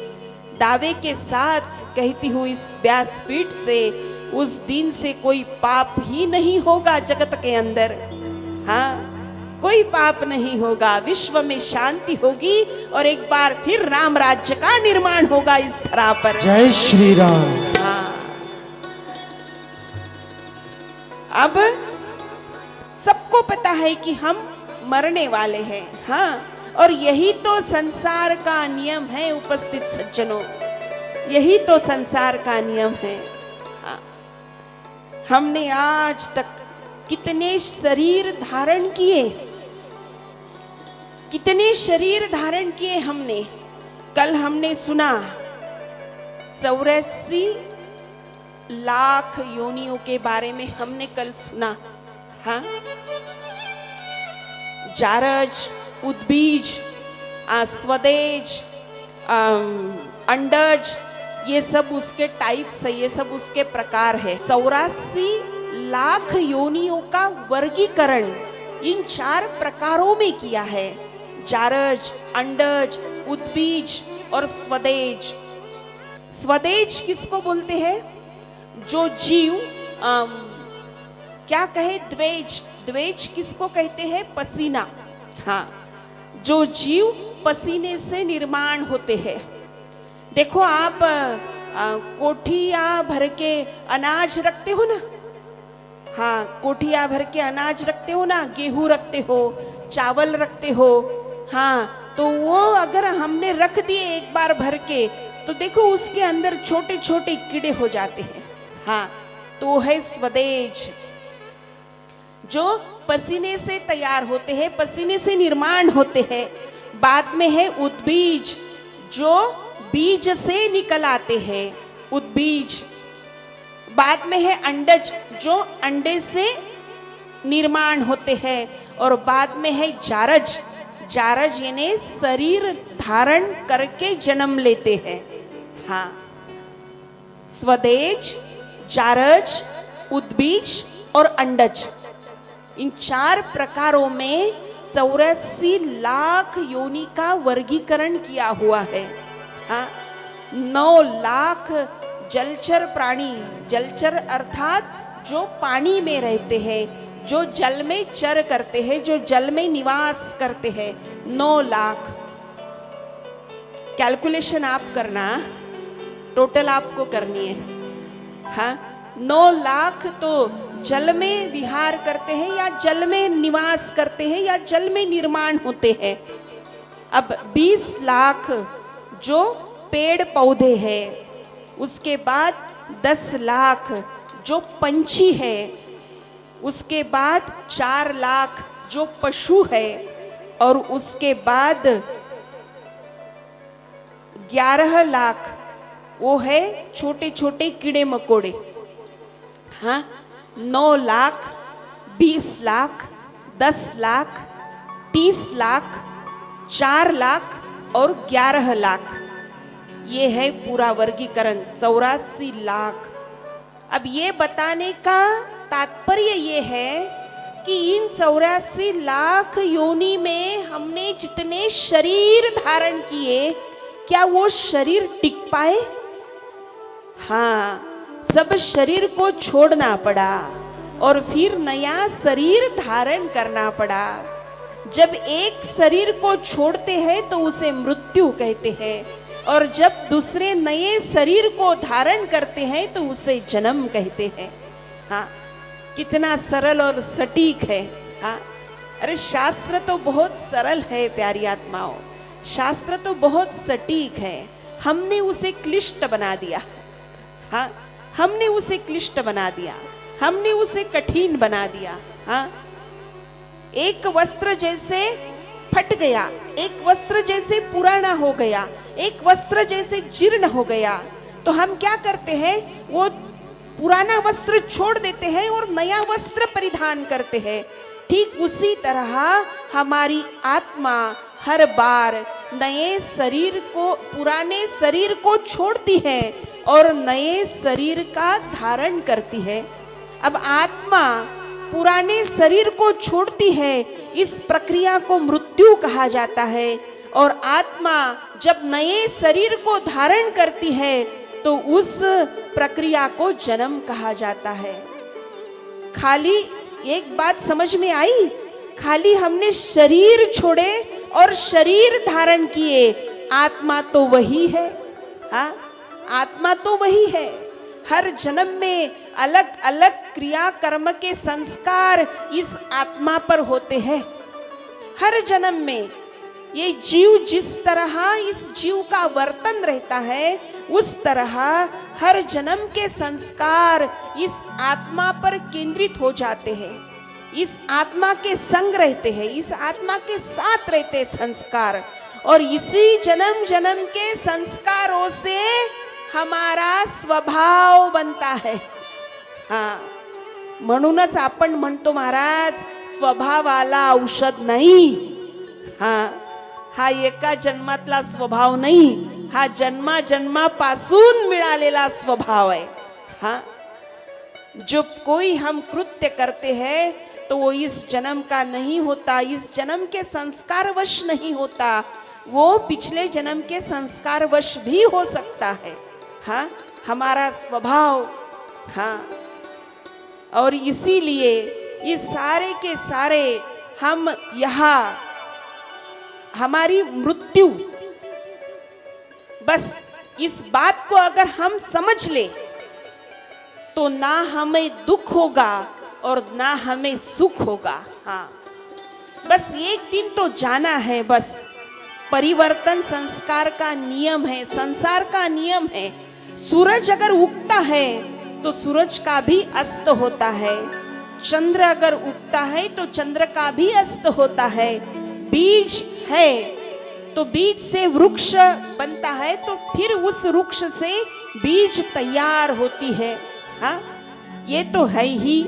दावे के साथ कहती हूँ इस व्यासपीठ से, उस दिन से कोई पाप ही नहीं होगा जगत के अंदर। हाँ, कोई पाप नहीं होगा, विश्व में शांति होगी और एक बार फिर राम राज्य का निर्माण होगा इस धरा पर। जय श्री राम। हाँ, अब सबको पता है कि हम मरने वाले हैं। हाँ, और यही तो संसार का नियम है उपस्थित सज्जनों, यही तो संसार का नियम है। हाँ, हमने आज तक कितने शरीर धारण किए, कितने शरीर धारण किए हमने। कल हमने सुना 84 लाख योनियों के बारे में हमने कल सुना। हाँ, जारज, उद्बीज, स्वदेज, अंडज, ये सब उसके टाइप्स है, ये सब उसके प्रकार है। 84 लाख योनियों का वर्गीकरण इन 4 प्रकारों में किया है, जारज, अंडज, उद्बीज और स्वदेज। स्वदेज किसको बोलते हैं? जो जीव क्या कहे, द्वेज। द्वेज किसको कहते हैं? पसीना। हाँ, जो जीव पसीने से निर्माण होते हैं। देखो आप कोठिया भर के अनाज रखते हो ना। हाँ, कोठिया भर के अनाज रखते हो ना, गेहूं रखते हो, चावल रखते हो। हाँ, तो वो अगर हमने रख दिए एक बार भर के, तो देखो उसके अंदर छोटे छोटे कीड़े हो जाते हैं। हाँ, तो है स्वदेज, जो पसीने से तैयार होते हैं, पसीने से निर्माण होते हैं। बाद में है उद्बीज, जो बीज से निकल आते हैं, उद्बीज। बाद में है अंडज, जो अंडे से निर्माण होते हैं। और बाद में है जारज, जारज यानी शरीर धारण करके जन्म लेते हैं। हाँ, स्वदेज, जारज, उद्बीज और अंडज, इन 4 प्रकारों में 84 लाख योनि का वर्गीकरण किया हुआ है। हाँ, 9 लाख जलचर प्राणी, जलचर अर्थात जो पानी में रहते हैं, जो जल में चर करते हैं, जो जल में निवास करते हैं, 9 लाख। कैलकुलेशन आप करना, टोटल आपको करनी है। हाँ, 9 लाख तो जल में विहार करते हैं या जल में निवास करते हैं या जल में निर्माण होते हैं। अब 20 लाख जो पेड़ पौधे हैं, उसके बाद 10 लाख जो पंछी है, उसके बाद 4 लाख जो पशु है, और उसके बाद 11 लाख वो है छोटे छोटे कीड़े मकोड़े। हाँ, 9 लाख, 20 लाख, 10 लाख, 30 लाख, 4 लाख और 11 लाख, ये है पूरा वर्गीकरण 84 लाख। अब ये बताने का तात्पर्य ये है कि इन 84 लाख योनि में हमने जितने शरीर धारण किए, क्या वो शरीर टिक पाए? हाँ, सब शरीर को छोड़ना पड़ा और फिर नया शरीर धारण करना पड़ा। जब एक शरीर को छोड़ते हैं तो उसे मृत्यु कहते हैं, और जब दूसरे नए शरीर को धारण करते हैं तो उसे जन्म कहते हैं। हाँ, कितना सरल और सटीक है। हाँ, अरे शास्त्र तो बहुत सरल है प्यारी आत्माओं, शास्त्र तो बहुत सटीक है, हमने उसे क्लिष्ट बना दिया। हाँ, हमने उसे क्लिष्ट बना दिया, हमने उसे कठिन बना दिया। हाँ, एक वस्त्र जैसे फट गया, एक वस्त्र जैसे पुराना हो गया, एक वस्त्र जैसे जीर्ण हो गया, तो हम क्या करते हैं? वो पुराना वस्त्र छोड़ देते हैं और नया वस्त्र परिधान करते हैं। ठीक उसी तरह हमारी आत्मा हर बार नए शरीर को, पुराने शरीर को छोड़ती है और नए शरीर का धारण करती है। अब आत्मा पुराने शरीर को छोड़ती है, इस प्रक्रिया को मृत्यु कहा जाता है, और आत्मा जब नए शरीर को धारण करती है तो उस प्रक्रिया को जन्म कहा जाता है। खाली एक बात समझ में आई, खाली हमने शरीर छोड़े और शरीर धारण किए, आत्मा तो वही है। हाँ, आत्मा तो वही है। हर जन्म में अलग अलग क्रिया कर्म के संस्कार इस आत्मा पर होते हैं। हर जन्म में ये जीव जिस तरह इस जीव का वर्तन रहता है, उस तरह हर जन्म के संस्कार इस आत्मा पर केंद्रित हो जाते हैं, इस आत्मा के संग रहते हैं, इस आत्मा के साथ रहते हैं संस्कार, और इसी जन्म जन्म के संस्कारों से हमारा स्वभाव बनता है। हाँ, म्हणूनच आपण म्हणतो महाराज, स्वभावाला औषध नाही। हाँ, हा एका जन्मातला स्वभाव नाही, हा जन्मा जन्मापासून मिळालेला स्वभाव है। हाँ, जो कोई हम कृत्य करते हैं तो वो इस जन्म का नहीं होता, इस जन्म के संस्कार वश नहीं होता, वो पिछले जन्म के संस्कार वश भी हो सकता है। हाँ, हमारा स्वभाव। हाँ, और इसीलिए इस सारे के सारे हम यहाँ, हमारी मृत्यु, बस इस बात को अगर हम समझ ले तो ना हमें दुख होगा और ना हमें सुख होगा। हाँ, बस एक दिन तो जाना है, बस परिवर्तन संस्कार का नियम है, संसार का नियम है। सूरज अगर उगता है तो सूरज का भी अस्त होता है, चंद्र अगर उगता है तो चंद्र का भी अस्त होता है, बीज है तो बीज से वृक्ष बनता है, तो फिर उस वृक्ष से बीज तैयार होती है। हाँ, ये तो है ही।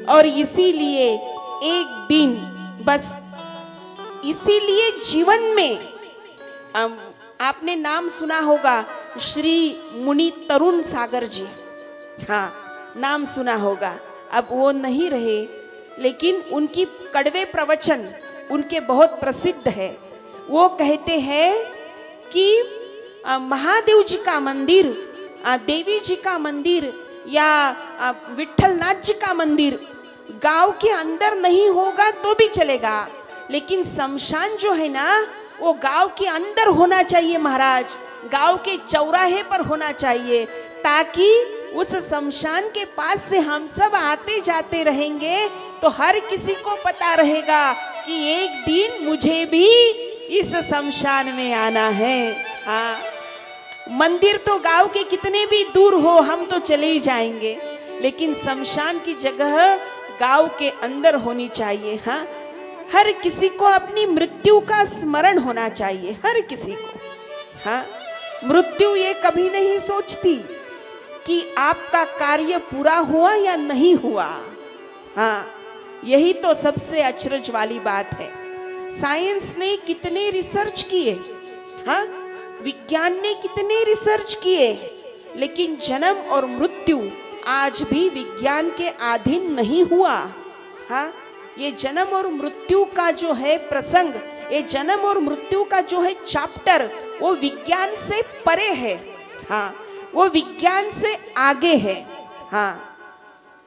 और इसीलिए एक दिन, बस इसीलिए जीवन में आपने नाम सुना होगा श्री मुनि तरुण सागर जी। हाँ, नाम सुना होगा। अब वो नहीं रहे, लेकिन उनकी कड़वे प्रवचन उनके बहुत प्रसिद्ध है। वो कहते हैं कि महादेव जी का मंदिर, देवी जी का मंदिर या विठलनाथ जी का मंदिर गांव के अंदर नहीं होगा तो भी चलेगा, लेकिन शमशान जो है ना वो गांव के अंदर होना चाहिए महाराज, गांव के चौराहे पर होना चाहिए, ताकि उस शमशान के पास से हम सब आते जाते रहेंगे तो हर किसी को पता रहेगा कि एक दिन मुझे भी इस शमशान में आना है। हाँ, मंदिर तो गांव के कितने भी दूर हो हम तो चले ही जाएंगे, लेकिन शमशान की जगह गांव के अंदर होनी चाहिए। हाँ, हर किसी को अपनी मृत्यु का स्मरण होना चाहिए, हर किसी को। हाँ, मृत्यु ये कभी नहीं सोचती कि आपका कार्य पूरा हुआ या नहीं हुआ। हाँ, यही तो सबसे अचरज वाली बात है। साइंस ने कितने रिसर्च किए, हाँ, विज्ञान ने कितने रिसर्च किए, लेकिन जन्म और मृत्यु आज भी विज्ञान के अधीन नहीं हुआ। हाँ, ये जन्म और मृत्यु का जो है प्रसंग, ये जन्म और मृत्यु का जो है चैप्टर, वो विज्ञान से परे है। हाँ, वो विज्ञान से आगे है। हाँ,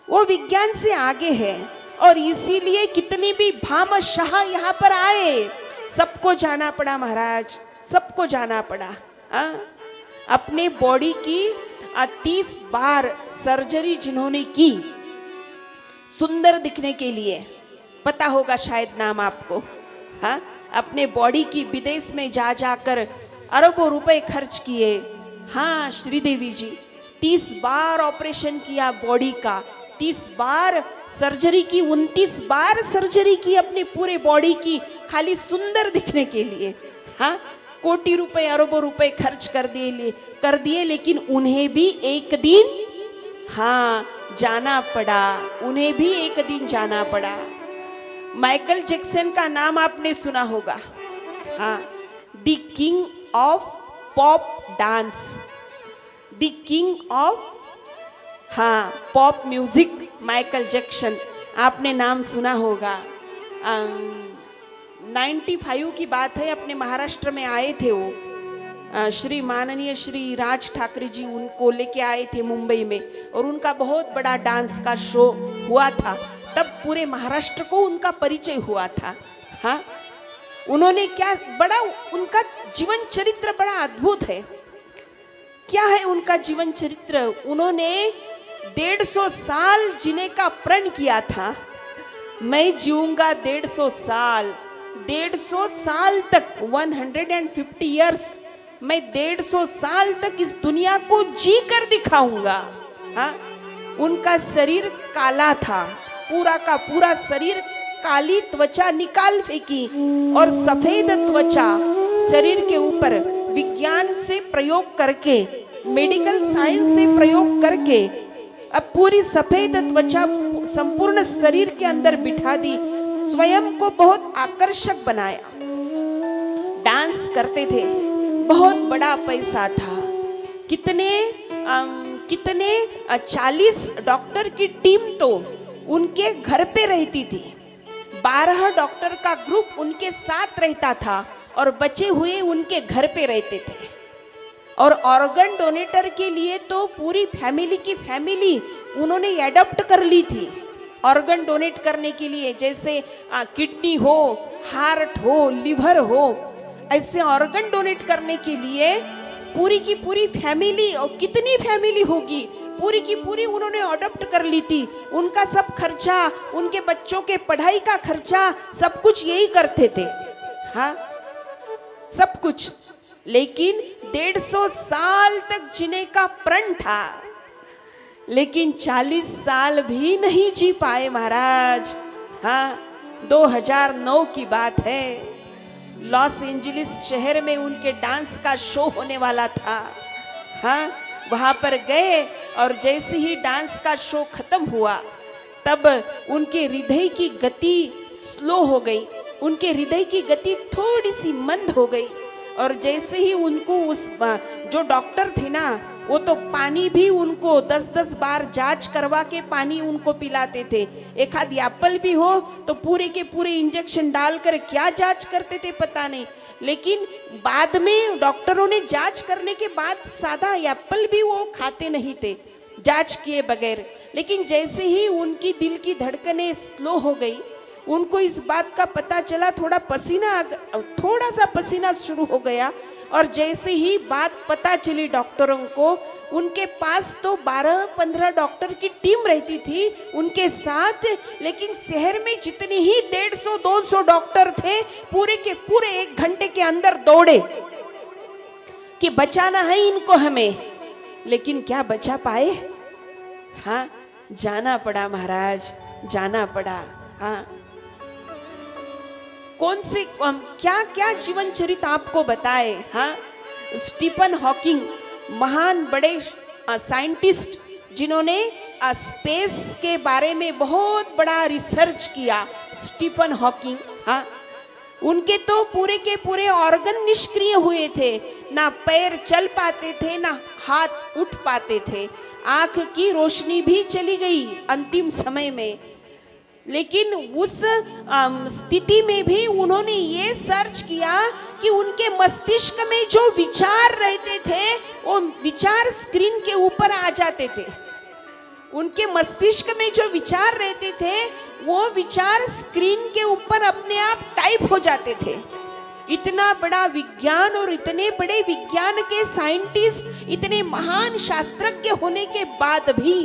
वो विज्ञान से आगे है। और इसीलिए कितनी भी भामाशाह यहाँ पर आए, सबको जाना पड़ा महाराज, सबको जाना पड़ा। हाँ, अपने बॉडी की 30 बार सर्जरी जिन्होंने की सुंदर दिखने के लिए, पता होगा शायद नाम आपको। हाँ, अपने बॉडी की विदेश में जा जाकर अरबों रुपए खर्च किए। हाँ श्रीदेवी जी, 30 बार ऑपरेशन किया बॉडी का, 30 बार सर्जरी की, 29 बार सर्जरी की अपने पूरे बॉडी की, खाली सुंदर दिखने के लिए। हाँ, कोटि रुपए अरबों रुपए खर्च कर दिए, लेकिन उन्हें भी एक दिन, हाँ, जाना पड़ा, उन्हें भी एक दिन जाना पड़ा। माइकल जैक्सन का नाम आपने सुना होगा। हाँ, the king of pop dance, the king of, हाँ, पॉप म्यूजिक, माइकल जैक्सन, आपने नाम सुना होगा। 95 की बात है, अपने महाराष्ट्र में आए थे वो, श्री माननीय श्री राज ठाकरे जी उनको लेके आए थे मुंबई में, और उनका बहुत बड़ा डांस का शो हुआ था। तब पूरे महाराष्ट्र को उनका परिचय हुआ था। हाँ, उन्होंने क्या, बड़ा उनका जीवन चरित्र बड़ा अद्भुत है। क्या है उनका जीवन चरित्र? उन्होंने 150 साल जीने का प्रण किया था। मैं जीऊंगा 150 साल, 150 साल तक, 150 इयर्स, मैं 150 साल तक इस दुनिया को जी कर दिखाऊंगा। हाँ, उनका शरीर काला था, पूरा का पूरा शरीर, काली त्वचा निकाल फेंकी और सफेद त्वचा शरीर के ऊपर विज्ञान से प्रयोग करके, मेडिकल साइंस से प्रयोग करके अब पूरी सफेद त्वचा संपूर्ण शरीर के अंदर बिठा दी, स्वयं को बहुत आकर्षक बनाया। डांस करते थे, बहुत बड़ा पैसा था। कितने 40 डॉक्टर की टीम तो उनके घर पे रहती थी। 12 डॉक्टर का ग्रुप उनके साथ रहता था और बचे हुए उनके घर पे रहते थे। और ऑर्गन डोनेटर के लिए तो पूरी फैमिली की फैमिली उन्होंने एडॉप्ट कर ली थी ऑर्गन डोनेट करने के लिए। जैसे किडनी हो, हार्ट हो, लिवर हो, ऐसे ऑर्गन डोनेट करने के लिए पूरी की पूरी फैमिली, और कितनी फैमिली होगी, पूरी की पूरी उन्होंने अडॉप्ट कर ली थी। उनका सब खर्चा, उनके बच्चों के पढ़ाई का खर्चा, सब कुछ यही करते थे। हाँ, सब कुछ। लेकिन 150 साल तक जीने का प्रण था, लेकिन 40 साल भी नहीं जी पाए महाराज। हाँ, 2009 की बात है। लॉस एंजलिस शहर में उनके डांस का शो होने वाला था। हाँ, वहाँ पर गए और जैसे ही डांस का शो खत्म हुआ तब उनके हृदय की गति स्लो हो गई, उनके हृदय की गति थोड़ी सी मंद हो गई। और जैसे ही उनको उस जो डॉक्टर थे ना, वो तो पानी भी उनको 10-10 बार जांच करवा के पानी उनको पिलाते थे। एक आध एप्पल भी हो तो पूरे के पूरे इंजेक्शन डालकर क्या जांच करते थे पता नहीं। लेकिन बाद में डॉक्टरों ने जांच करने के बाद सादा एप्पल भी वो खाते नहीं थे जांच किए बगैर। लेकिन जैसे ही उनकी दिल की धड़कनें स्लो हो गई, उनको इस बात का पता चला, थोड़ा सा पसीना शुरू हो गया और जैसे ही बात पता चली डॉक्टरों को, उनके पास तो 12-15 डॉक्टर की टीम रहती थी उनके साथ, लेकिन शहर में जितने ही 150-200 डॉक्टर थे, पूरे के पूरे 1 घंटे के अंदर दौड़े कि बचाना है इनको हमें। लेकिन क्या बचा पाए? हाँ, जाना पड़ा महाराज, जाना पड़ा। हाँ, कौन से क्या क्या जीवन चरित्र आपको बताए। हाँ, स्टीफन हॉकिंग, महान बड़े साइंटिस्ट जिन्होंने स्पेस के बारे में बहुत बड़ा रिसर्च किया, स्टीफन हॉकिंग। हाँ, उनके तो पूरे के पूरे ऑर्गन निष्क्रिय हुए थे, ना पैर चल पाते थे, ना हाथ उठ पाते थे, आंख की रोशनी भी चली गई अंतिम समय में। लेकिन उस स्थिति में भी उन्होंने ये सर्च किया कि उनके मस्तिष्क में जो विचार रहते थे वो विचार स्क्रीन के ऊपर आ जाते थे। उनके मस्तिष्क में जो विचार रहते थे वो विचार स्क्रीन के ऊपर अपने आप टाइप हो जाते थे। इतना बड़ा विज्ञान और इतने बड़े विज्ञान के साइंटिस्ट, इतने महान शास्त्रज्ञ होने के बाद भी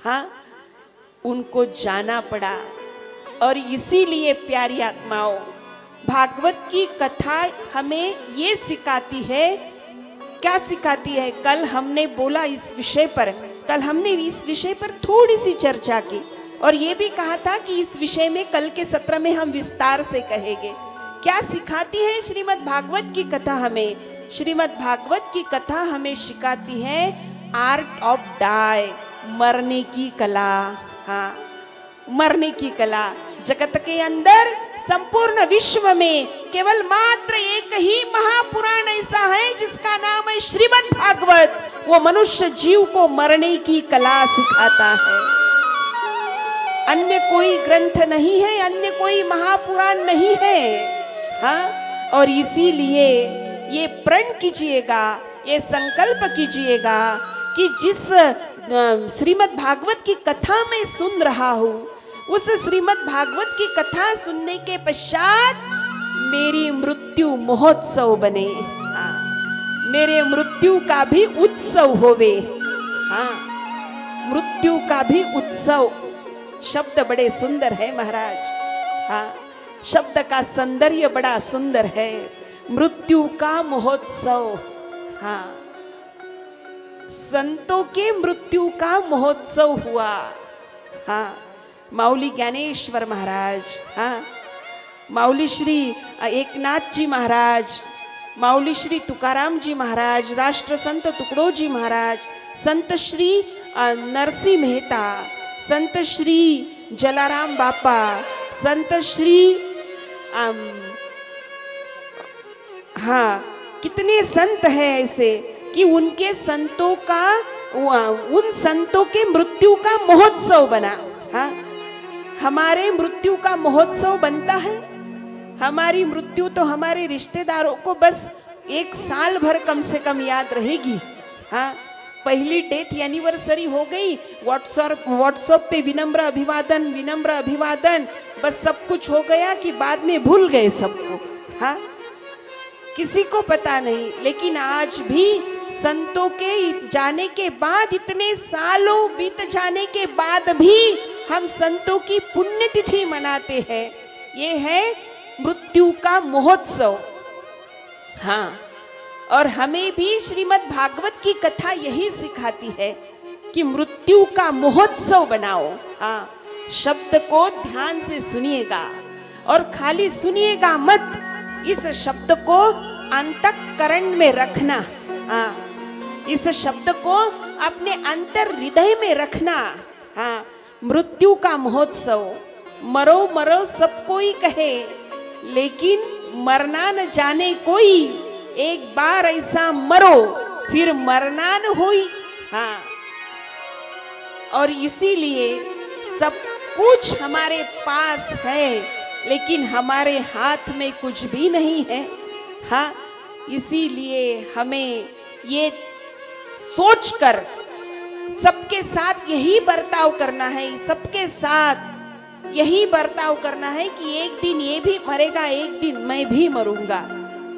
हाँ, उनको जाना पड़ा। और इसीलिए प्यारी आत्माओं, भागवत की कथा हमें ये सिखाती है। क्या सिखाती है? कल हमने बोला इस विषय पर, कल हमने इस विषय पर थोड़ी सी चर्चा की और ये भी कहा था कि इस विषय में कल के सत्र में हम विस्तार से कहेंगे। क्या सिखाती है श्रीमद् भागवत की कथा हमें? श्रीमद् भागवत की कथा हमें सिखाती है आर्ट ऑफ डाई, मरने की कला। हाँ, मरने की कला। जगत के अंदर, संपूर्ण विश्व में केवल मात्र एक ही महापुराण ऐसा है जिसका नाम है श्रीमद् भागवत। वो मनुष्य जीव को मरने की कला सिखाता है। अन्य कोई ग्रंथ नहीं है, अन्य कोई महापुराण नहीं है। हाँ, और इसीलिए ये प्रण कीजिएगा, ये संकल्प कीजिएगा कि जिस श्रीमद् भागवत की कथा में सुन रहा हूँ, उस श्रीमद् भागवत की कथा सुनने के पश्चात मेरी मृत्यु महोत्सव बने। हाँ, मेरे मृत्यु का भी उत्सव होवे। हाँ, मृत्यु का भी उत्सव। शब्द बड़े सुंदर है महाराज। हाँ, शब्द का सौंदर्य बड़ा सुंदर है। मृत्यु का महोत्सव। हाँ, संतों के मृत्यु का महोत्सव हुआ। हाँ, माउली ज्ञानेश्वर महाराज, हाँ, माउली श्री एकनाथ जी महाराज, माउली श्री तुकाराम जी महाराज, राष्ट्र संत टुकड़ो जी महाराज, संत श्री नरसिंह मेहता, संत श्री जलाराम बापा, संत श्री हाँ, कितने संत हैं ऐसे कि उनके संतों का, उन संतों के मृत्यु का महोत्सव बना। हाँ, हमारे मृत्यु का महोत्सव बनता है। हमारी मृत्यु तो हमारे रिश्तेदारों को बस 1 साल भर कम से कम याद रहेगी। हाँ, पहली डेथ एनिवर्सरी हो गई, व्हाट्सएप पे विनम्र अभिवादन, बस सब कुछ हो गया कि बाद में भूल गए सबको। हाँ, किसी को पता नहीं। लेकिन आज भी संतों के जाने के बाद, इतने सालों बीत जाने के बाद भी हम संतों की पुण्यतिथि मनाते हैं। ये है मृत्यु का महोत्सव। हाँ, और हमें भी श्रीमद् भागवत की कथा यही सिखाती है कि मृत्यु का महोत्सव बनाओ। हाँ, शब्द को ध्यान से सुनिएगा और खाली सुनिएगा मत, इस शब्द को अंतःकरण में रखना। हाँ, इस शब्द को अपने अंतर हृदय में रखना। हाँ, मृत्यु का महोत्सव। मरो मरो सब कोई कहे, लेकिन मरना न जाने कोई। एक बार ऐसा मरो फिर मरना न होई। हाँ, और इसीलिए सब कुछ हमारे पास है, लेकिन हमारे हाथ में कुछ भी नहीं है। हाँ, इसीलिए हमें ये सोचकर सबके साथ यही बर्ताव करना है, सबके साथ यही बर्ताव करना है कि एक दिन ये भी मरेगा, एक दिन मैं भी मरूंगा।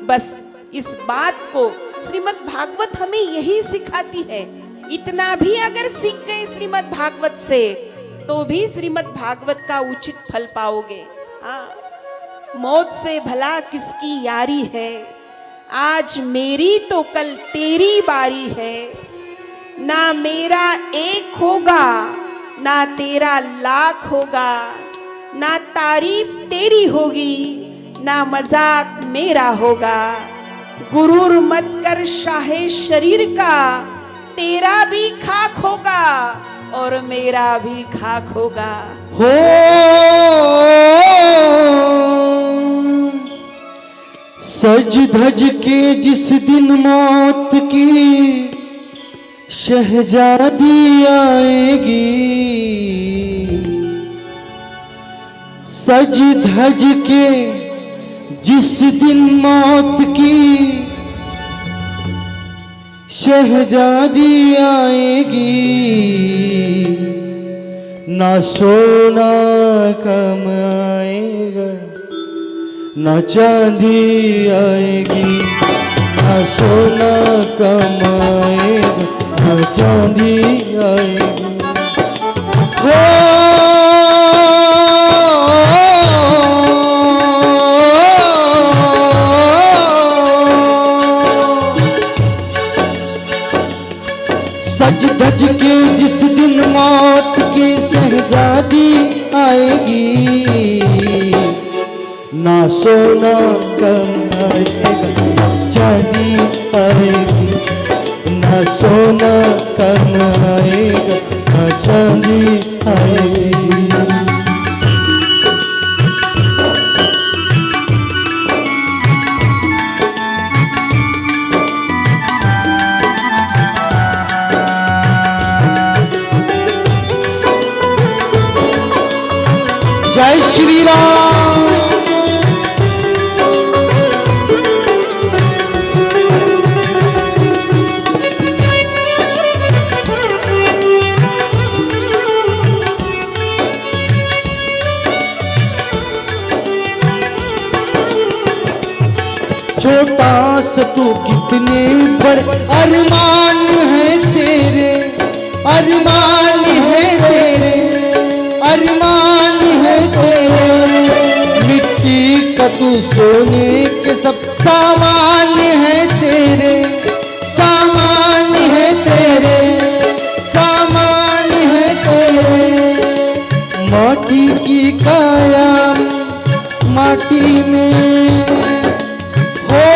बस इस बात को श्रीमद् भागवत हमें यही सिखाती है। इतना भी अगर सीख गए श्रीमद् भागवत से तो भी श्रीमद् भागवत का उचित फल पाओगे। हाँ, मौत से भला किसकी यारी है, आज मेरी तो कल तेरी बारी है। ना मेरा एक होगा ना तेरा लाख होगा, ना तारीफ तेरी होगी ना मजाक मेरा होगा। गुरूर मत कर शाहे शरीर का, तेरा भी खाक होगा और मेरा भी खाक होगा। हो सज धज के जिस दिन मौत की शहजादी आएगी, सज धज के जिस दिन मौत की शहजादी आएगी, ना सोना कम आएगा ना चांदी आएगी, ना सोना कम आएगा ना चांदी आएगी। सज धज के जिस दिन मौत की शहजादी आएगी, ना सोना कम आएगा चांदी आएगी, ना सोना कम आएगा ना चांदी आएगी। जय श्री राम। छोटा सा तू कितने बड़े अरमान है तेरे, अरमान है तेरे, अरमान है तेरे। मिट्टी का तू सोने के सब सामान है तेरे, सामान है तेरे, सामान है तेरे। माटी की काया माटी में हो,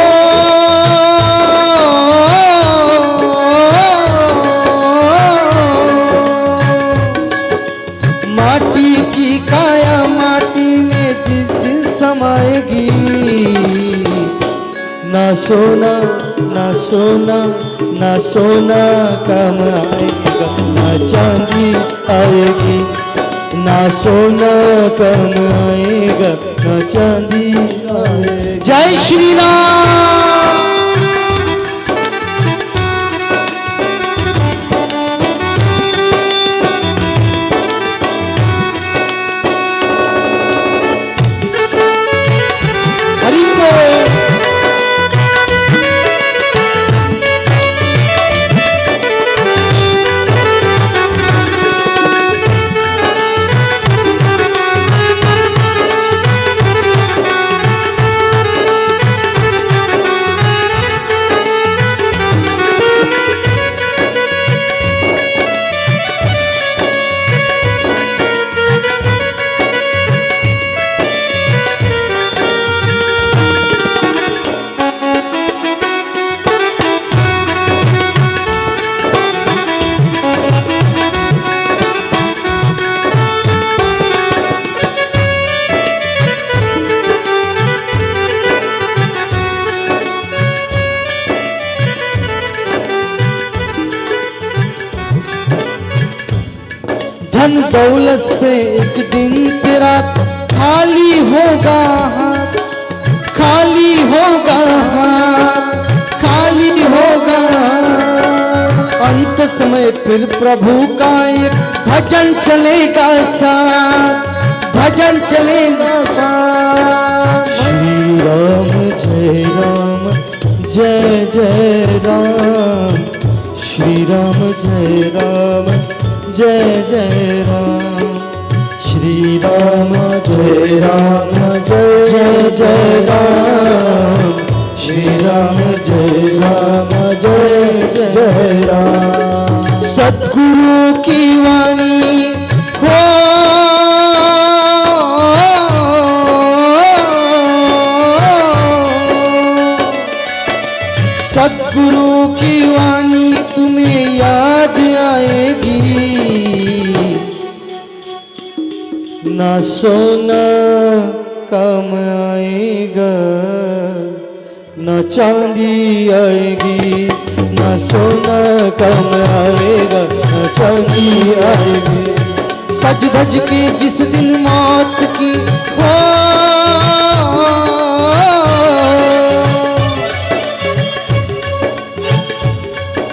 माटी की काया माटी में जिस दिन समाएगी, ना सोना ना सोना ना सोना कम आएगा ना चांदी आएगी, ना सोना कम आएगा ना चांदी आएगी। जय श्री राम। हरि बोल। धन दौलत से एक दिन तेरा खाली होगा हाथ, खाली होगा हाथ, खाली होगा। अंत समय फिर प्रभु का एक भजन चलेगा साथ, भजन चलेगा साथ। श्री राम जय राम जय जय राम श्री राम जय जय जय राम श्री राम जय जय राम। सद्गुरु की वाणी हो सद्गुरु की वाणी तुम्हें याद आएगी, ना सोना कम आएगा ना चांदी आएगी, ना सोना कम आएगा ना चांदी आएगी। सज धज के जिस दिन मौत की हो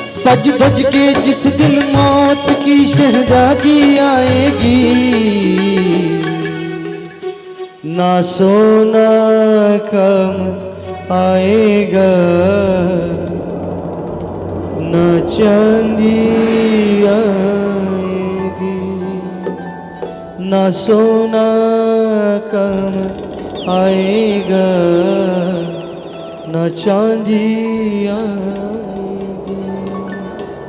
सज धज के जिस दिन मौत की शहजादी आएगी, ना सोना कम आएगा ना चांदी आएगी, ना सोना कम आएगा ना चांदी आएगी।